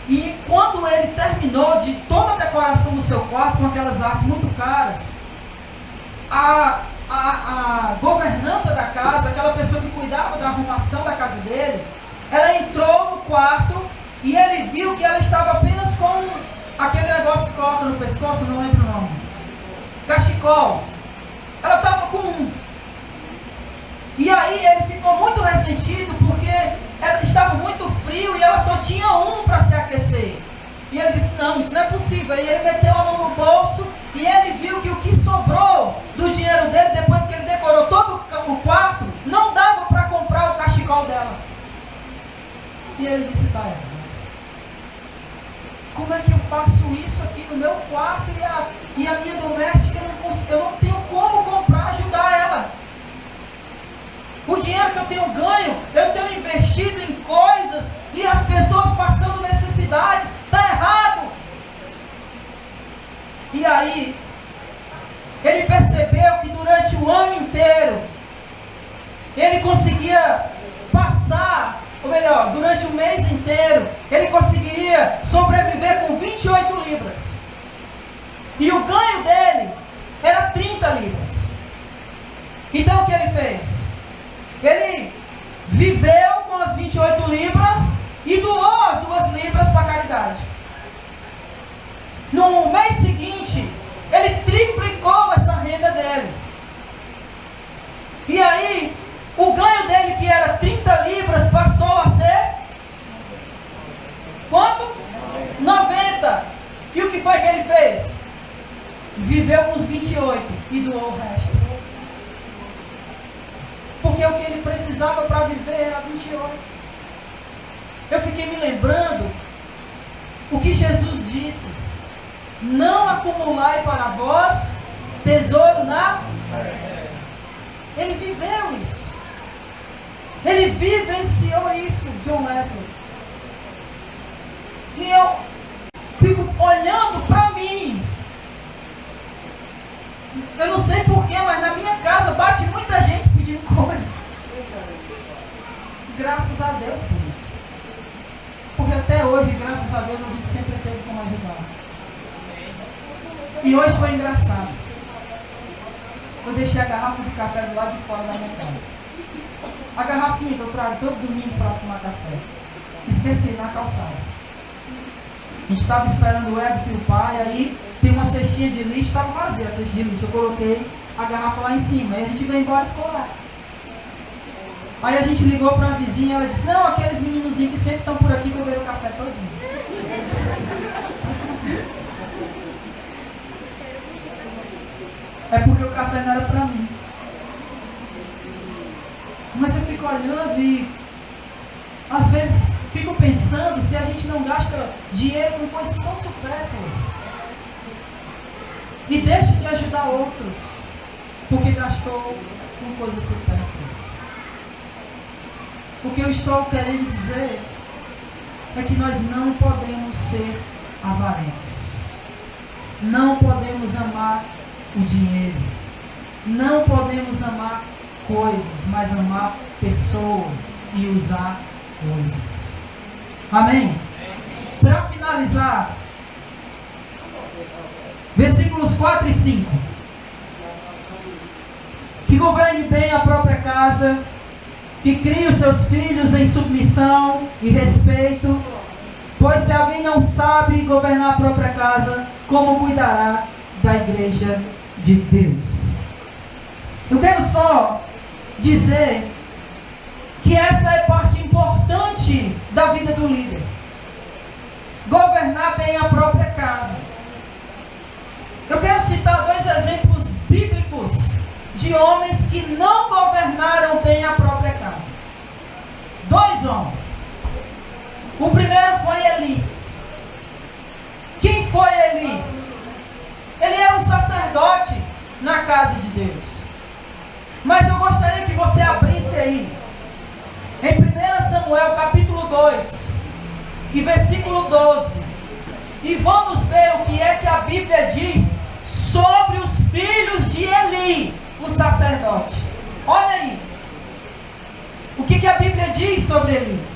E quando ele terminou de toda a decoração do seu quarto com aquelas artes muito caras, a governanta da casa, aquela pessoa que cuidava da arrumação da casa dele, ela entrou no quarto e ele viu que ela estava apenas com aquele negócio que coloca no pescoço, não lembro o nome, cachecol. Ela estava com um. E aí ele ficou muito ressentido porque ela estava viu e ela só tinha um para se aquecer. E ele disse, não, isso não é possível. Aí ele meteu a mão no bolso e ele viu que o que sobrou do dinheiro dele, depois que ele decorou todo o quarto, não dava para comprar o cachecol dela. E ele disse, tá errado. Como é que eu faço isso aqui no meu quarto e a minha doméstica, eu não tenho como comprar, ajudar ela. O dinheiro que eu tenho ganho, eu tenho investido em coisas e as pessoas passando necessidades, está errado. E aí, ele percebeu que durante o ano inteiro, ele conseguia passar, ou melhor, durante o mês inteiro, ele conseguiria sobreviver com 28 libras. E o ganho dele era 30 libras. Então o que ele fez? Ele viveu com as 28 libras e doou as 2 libras para a caridade. No mês seguinte, ele triplicou essa renda dele. E aí, o ganho dele, que era 30 libras, passou a ser quanto? 90. E o que foi que ele fez? Viveu com os 28 e doou o resto. Porque o que ele precisava para viver era 28. Eu fiquei me lembrando o que Jesus disse: não acumulai para vós tesouro na terra. Ele viveu isso. Ele vivenciou isso, John Wesley. E eu fico olhando para mim. Eu não sei porquê, mas na minha casa bate muita gente pedindo coisa. Graças a Deus por isso. Porque até hoje, graças a Deus, a gente sempre teve como ajudar. E hoje foi engraçado. Eu deixei a garrafa de café do lado de fora da minha casa. A garrafinha que eu trago todo domingo para tomar café. Esqueci na calçada. A gente estava esperando o Everton e o pai, aí tem uma cestinha de lixo, estava vazia a cestinha de lixo. Eu coloquei a garrafa lá em cima, aí a gente veio embora e ficou lá. Aí a gente ligou para uma vizinha e ela disse: não, aqueles meninozinhos que sempre estão por aqui que eu beber o café todinho. É porque o café não era para mim. Mas eu fico olhando e às vezes fico pensando se a gente não gasta dinheiro com coisas tão supérfluas e deixa de ajudar outros porque gastou com coisas supérfluas. O que eu estou querendo dizer é que nós não podemos ser avarentos. Não podemos amar o dinheiro. Não podemos amar coisas, mas amar pessoas e usar coisas. Amém? Para finalizar, versículos 4 e 5. Que governe bem a própria casa, que crie os seus filhos em submissão e respeito, pois se alguém não sabe governar a própria casa, como cuidará da igreja de Deus? Eu quero só dizer que essa é parte importante da vida do líder. Governar bem a própria casa. Eu quero citar 2 exemplos bíblicos de homens que não governaram bem a própria casa. 2 homens. O primeiro foi Eli. Quem foi Eli? Ele era um sacerdote na casa de Deus. Mas eu gostaria que você abrisse aí em 1 Samuel capítulo 2 e versículo 12, e vamos ver o que é que a Bíblia diz sobre os filhos de Eli, o sacerdote. Olha aí o que a Bíblia diz sobre Eli.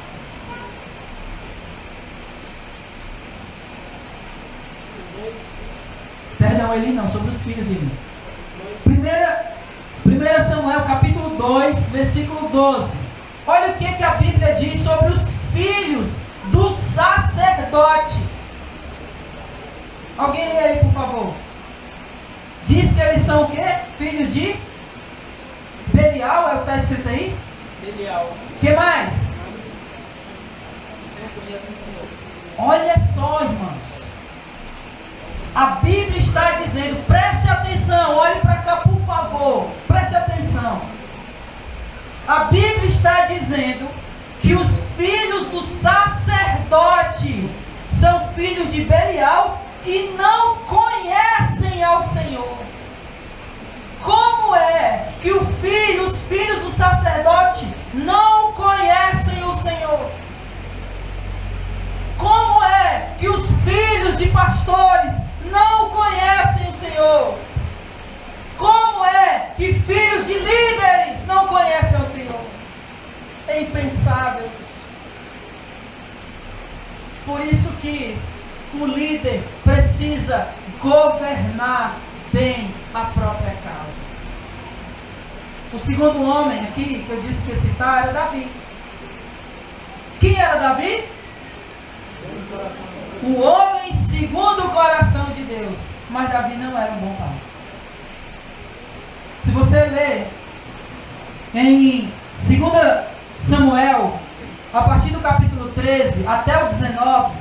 Perdão, Eli não, sobre os filhos de Eli. 1 Samuel capítulo 2, versículo 12. Olha o que a Bíblia diz sobre os filhos do sacerdote. Alguém lê aí, por favor. Diz que eles são o quê? Filhos de Belial, é o que está escrito aí? Belial. Que mais? Olha só, irmãos. A Bíblia está dizendo, preste atenção, olhe para cá, por favor, preste atenção. A Bíblia está dizendo que os filhos do sacerdote são filhos de Belial e não conhecem ao Senhor. Como é que os filhos do sacerdote não conhecem o Senhor? Como é que os filhos de pastores não conhecem o Senhor? Como é que filhos de líderes não conhecem o Senhor? É impensável isso. Por isso que o líder precisa governar bem a própria casa. O segundo homem aqui, que eu disse que ia citar, era Davi. Quem era Davi? O homem segundo o coração de Deus. Mas Davi não era um bom pai. Se você ler em 2 Samuel, a partir do capítulo 13 até o 19,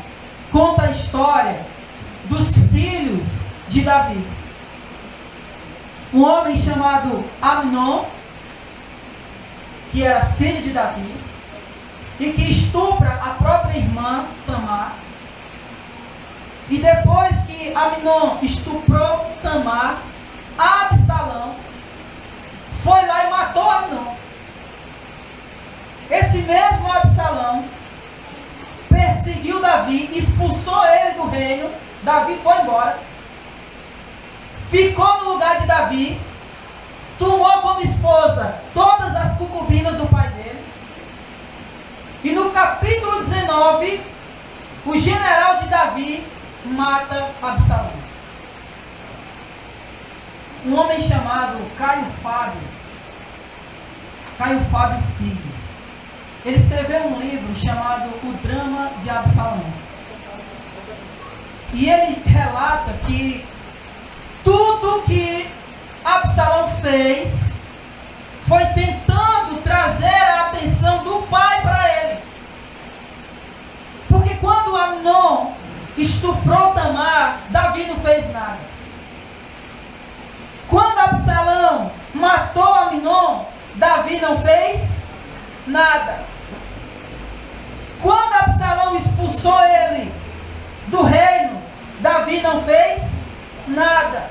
conta a história dos filhos de Davi. Um homem chamado Amnon, que era filho de Davi, e que estupra a própria irmã Tamar. E depois que Amnon estuprou Tamar, Absalão foi lá e matou Amnon. Esse mesmo Absalão perseguiu Davi, expulsou ele do reino. Davi foi embora, ficou no lugar de Davi, tomou como esposa todas as concubinas do pai dele. E no capítulo 19, o general de Davi mata Absalão. Um homem chamado Caio Fábio Filho, ele escreveu um livro chamado O Drama de Absalão. E ele relata que tudo que Absalão fez foi tentando trazer a atenção do pai para ele. Porque quando Amnon estuprou Tamar, Davi não fez nada. Quando Absalão matou Amnon, Davi não fez nada. Quando Absalão expulsou ele do reino, Davi não fez nada.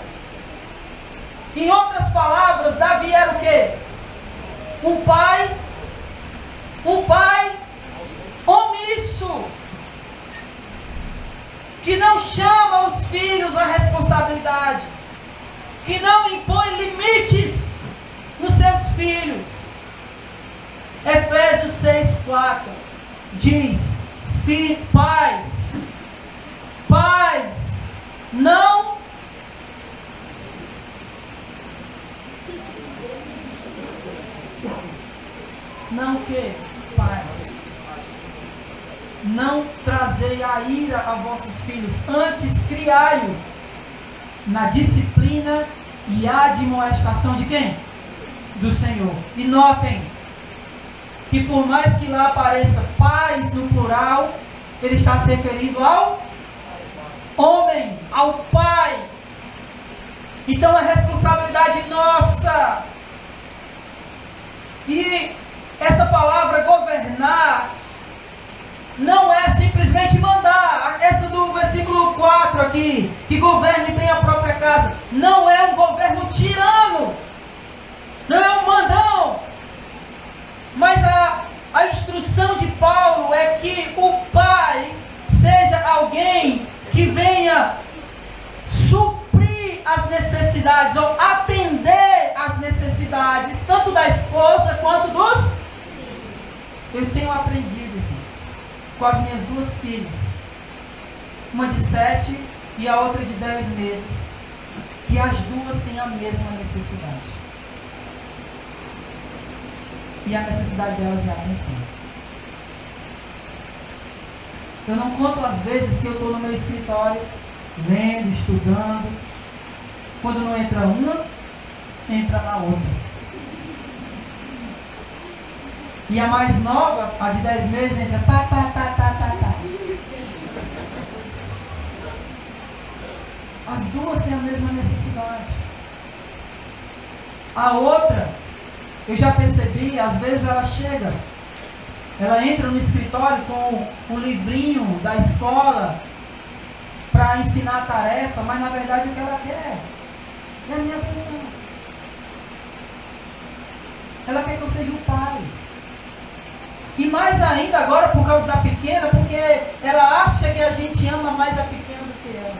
Em outras palavras, Davi era o quê? Um pai omisso, que não chama os filhos à responsabilidade, que não impõe limites nos seus filhos. Efésios 6:4 diz: pais, não que pais, não trazei a ira a vossos filhos, antes criai-o na disciplina e admoestação de quem? Do Senhor. E notem que por mais que lá apareça pais no plural, ele está se referindo ao homem, ao pai. Então é responsabilidade nossa. E essa palavra governar não é simplesmente mandar. Essa do versículo 4 aqui, que governe bem a própria casa, não é um governo tirano, não é um mandão. Mas a instrução de Paulo é que o pai seja alguém que venha suprir as necessidades, ou atender às necessidades, tanto da esposa quanto dos... Eu tenho aprendido isso com as minhas duas filhas, uma de 7 e a outra de 10 meses, que as duas têm a mesma necessidade. E a necessidade delas é a atenção. Eu não conto as vezes que eu estou no meu escritório, lendo, estudando. Quando não entra uma, entra na outra. E a mais nova, a de 10 meses, entra pá. As duas têm a mesma necessidade. A outra, eu já percebi, às vezes ela chega, ela entra no escritório com um livrinho da escola para ensinar a tarefa, mas na verdade o que ela quer é a minha atenção. Ela quer que eu seja o pai. E mais ainda agora por causa da pequena, porque ela acha que a gente ama mais a pequena do que ela.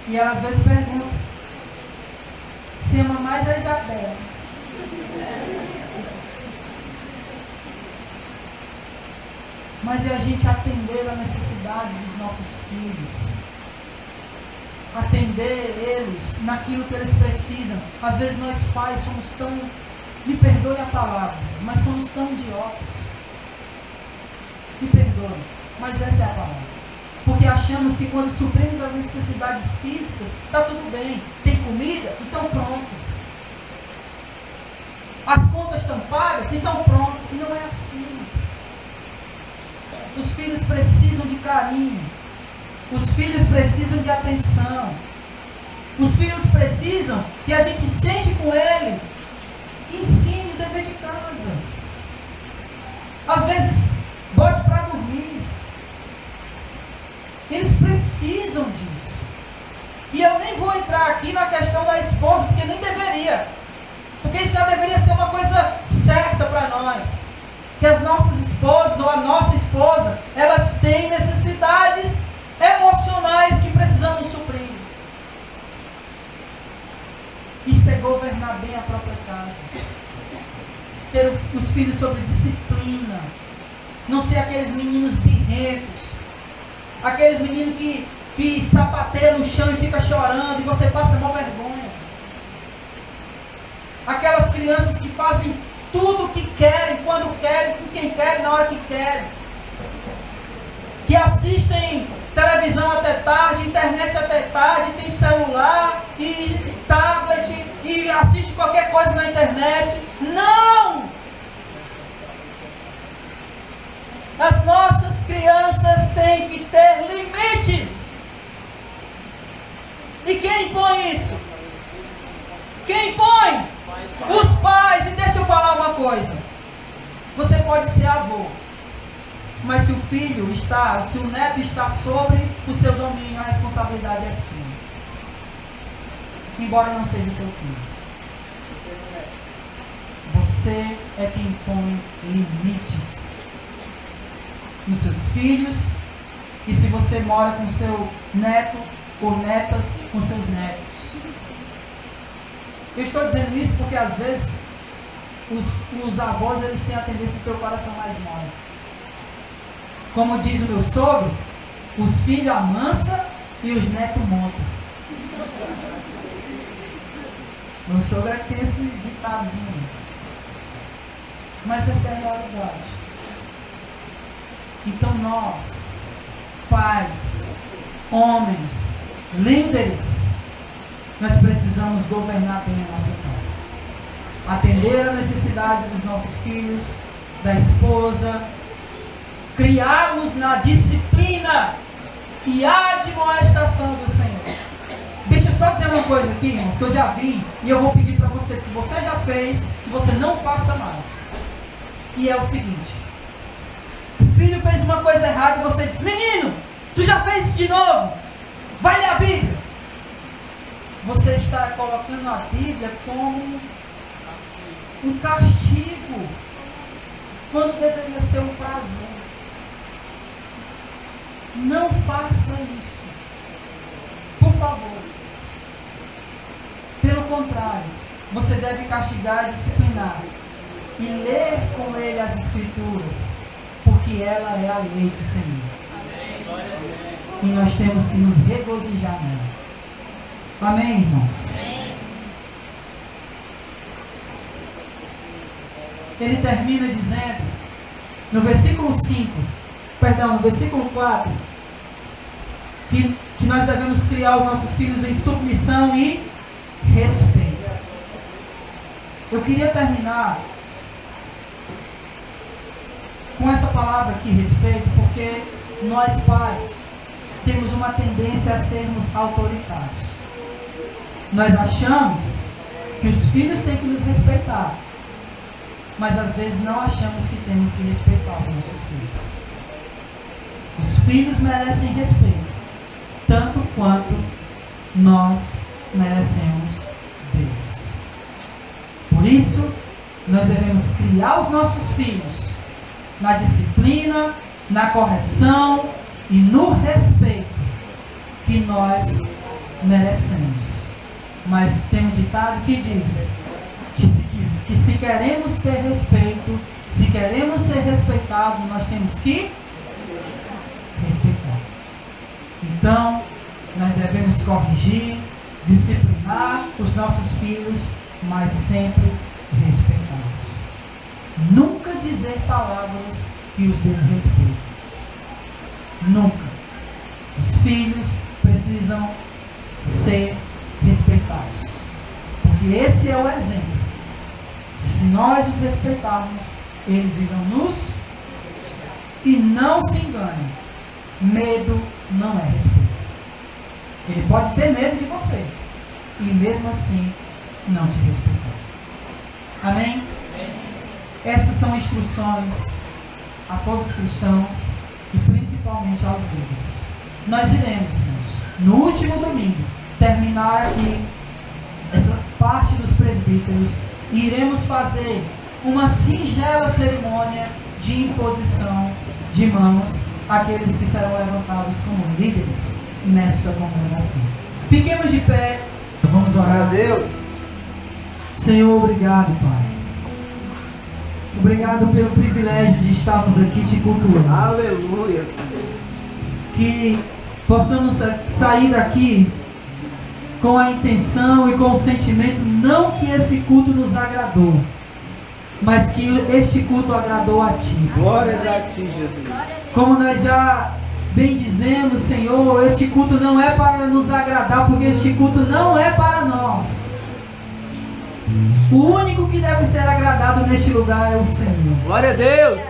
E ela às vezes pergunta: se ama mais a Isabela? Mas é a gente atender a necessidade dos nossos filhos. Atender eles naquilo que eles precisam. Às vezes nós pais somos tão, me perdoem a palavra, mas somos tão idiotas. Me perdoem, mas essa é a palavra. Porque achamos que quando suprimos as necessidades físicas, está tudo bem. Tem comida? Então pronto. As contas estão pagas? Então pronto. E não é assim. Os filhos precisam de carinho. Os filhos precisam de atenção. Os filhos precisam que a gente sente com ele, ensine o dever de casa. Às vezes, bote para dormir. Eles precisam disso. E eu nem vou entrar aqui na questão da esposa, porque nem deveria. Porque isso já deveria ser uma coisa certa para nós. Que as nossas esposas, ou a nossa esposa, elas têm necessidades emocionais que precisamos suprir. Isso é governar bem a própria casa. Ter os filhos sob disciplina. Não ser aqueles meninos birrentos. Aqueles meninos que sapateiam no chão e fica chorando e você passa uma vergonha. Aquelas crianças que fazem tudo o que querem, quando querem, com quem querem, na hora que querem. Que assistem televisão até tarde, internet até tarde, tem celular e tablet e assiste qualquer coisa na internet. Não! As nossas crianças têm que ter limites. E quem impõe isso? Quem impõe? Os pais. E deixa eu falar uma coisa. Você pode ser avô, mas se o filho está, se o neto está sobre o seu domínio, a responsabilidade é sua. Embora não seja o seu filho. Você é quem impõe limites nos seus filhos. E se você mora com seu neto ou netas, com seus netos. Eu estou dizendo isso porque às vezes os avós, eles têm a tendência de ter o coração mais mole. Como diz o meu sogro, os filhos amansam e os netos montam. Meu sogro é que tem esse ditadozinho. Mas essa é a realidade. Então nós, pais, homens, líderes, nós precisamos governar bem a nossa casa. Atender a necessidade dos nossos filhos, da esposa, criá-los na disciplina e admoestação do Senhor. Deixa eu só dizer uma coisa aqui, irmãos, que eu já vi, e eu vou pedir para você, se você já fez, que você não faça mais. E é o seguinte: o filho fez uma coisa errada e você diz: menino, tu já fez isso de novo? Vai ler a Bíblia. Você está colocando a Bíblia como um castigo, quando deveria ser um prazer. Não faça isso, por favor. Pelo contrário, você deve castigar e disciplinar e ler com ele as Escrituras, porque ela é a lei do Senhor. E nós temos que nos regozijar nela. Amém, irmãos? Amém. Ele termina dizendo, no versículo 4, que nós devemos criar os nossos filhos em submissão e respeito. Eu queria terminar com essa palavra aqui, respeito, porque nós pais temos uma tendência a sermos autoritários. Nós achamos que os filhos têm que nos respeitar, mas às vezes não achamos que temos que respeitar os nossos filhos. Os filhos merecem respeito, tanto quanto nós merecemos deles. Por isso, nós devemos criar os nossos filhos na disciplina, na correção e no respeito que nós merecemos. Mas tem um ditado que diz que se queremos ter respeito, se queremos ser respeitados, nós temos que respeitar. Então, nós devemos corrigir, disciplinar os nossos filhos, mas sempre respeitá-los. Nunca dizer palavras que os desrespeitem. Nunca. Os filhos precisam ser respeitados, porque esse é o exemplo. Se nós os respeitarmos, eles irão nos... E não se engane, medo não é respeito. Ele pode ter medo de você e mesmo assim não te respeitar. Amém? Essas são instruções a todos os cristãos e principalmente aos líderes. Nós iremos, irmãos, no último domingo, terminar aqui essa parte dos presbíteros e iremos fazer uma singela cerimônia de imposição de mãos àqueles que serão levantados como líderes nesta congregação. Fiquemos de pé, vamos orar a Deus. Senhor, obrigado, Pai. Obrigado pelo privilégio de estarmos aqui te cultuando. Aleluia, Senhor. Que possamos sair daqui com a intenção e com o sentimento, não que esse culto nos agradou, mas que este culto agradou a Ti. Glórias a Ti, Jesus. Como nós já bem dizemos, Senhor, este culto não é para nos agradar, porque este culto não é para nós. O único que deve ser agradado neste lugar é o Senhor. Glória a Deus.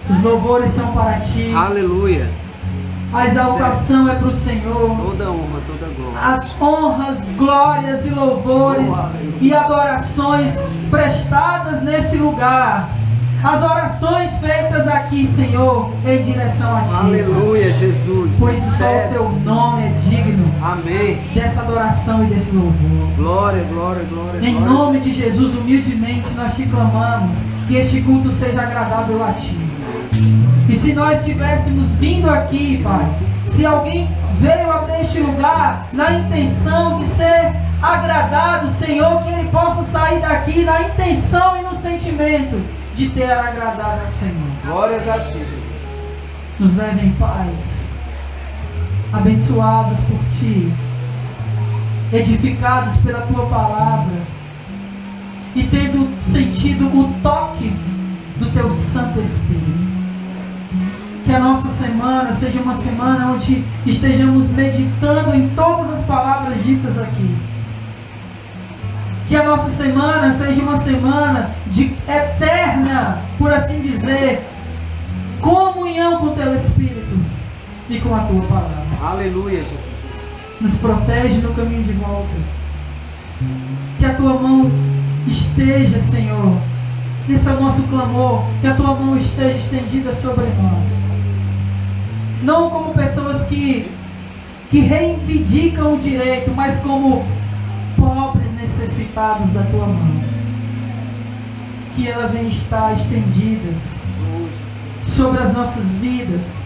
Os louvores são para Ti. Aleluia. A exaltação é para o Senhor. Toda honra, toda glória. As honras, glórias e louvores e adorações prestadas neste lugar. As orações feitas aqui, Senhor, em direção a Ti. Aleluia, Jesus. Pois só o Teu nome é digno. Amém. Dessa adoração e desse louvor. Glória, glória, glória. Em nome de Jesus, humildemente, nós Te clamamos que este culto seja agradável a Ti. E se nós tivéssemos vindo aqui, Pai, se alguém veio até este lugar na intenção de ser agradado, Senhor, que ele possa sair daqui na intenção e no sentimento de ter agradado ao Senhor. Glórias a Ti, Jesus. Nos leve em paz, abençoados por Ti, edificados pela Tua palavra e tendo sentido o toque do Teu Santo Espírito. Que a nossa semana seja uma semana onde estejamos meditando em todas as palavras ditas aqui. Que a nossa semana seja uma semana de eterna, por assim dizer, comunhão com o Teu Espírito e com a Tua palavra. Aleluia, Jesus. Nos protege no caminho de volta. Que a Tua mão esteja, Senhor. Esse é o nosso clamor. Que a Tua mão esteja estendida sobre nós. Não como pessoas que reivindicam o direito, mas como pobres necessitados da Tua mão. Que ela venha estar estendida sobre as nossas vidas,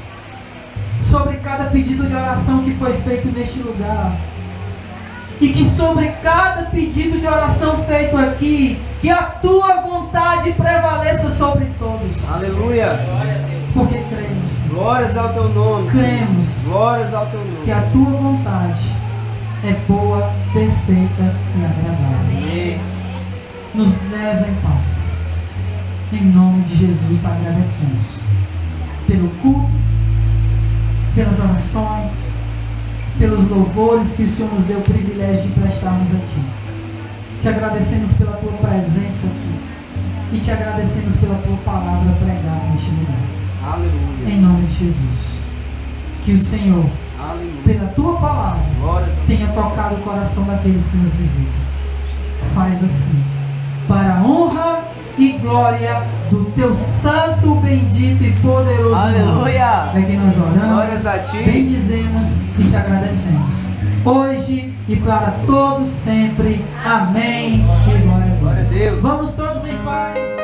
sobre cada pedido de oração que foi feito neste lugar. E que sobre cada pedido de oração feito aqui, que a Tua vontade prevaleça sobre todos. Aleluia. Porque cremos. Glórias ao Teu nome. Cremos. Glórias ao Teu nome. Que a Tua vontade é boa, perfeita e agradável. Amém. Nos leva em paz. Em nome de Jesus agradecemos pelo culto, pelas orações, pelos louvores que o Senhor nos deu o privilégio de prestarmos a Ti. Te agradecemos pela Tua presença aqui e te agradecemos pela Tua palavra pregada neste lugar. Aleluia. Em nome de Jesus. Que o Senhor, Aleluia. pela tua palavra, Glórias a Deus. tenha tocado o coração daqueles que nos visitam. Faz assim, para a honra e glória do teu santo, bendito e poderoso nome. Aleluia. É que nós oramos, Glórias a ti. bendizemos e te agradecemos. Hoje e para todos sempre. Amém. E glória a Glória a Deus. Deus. Vamos todos em paz.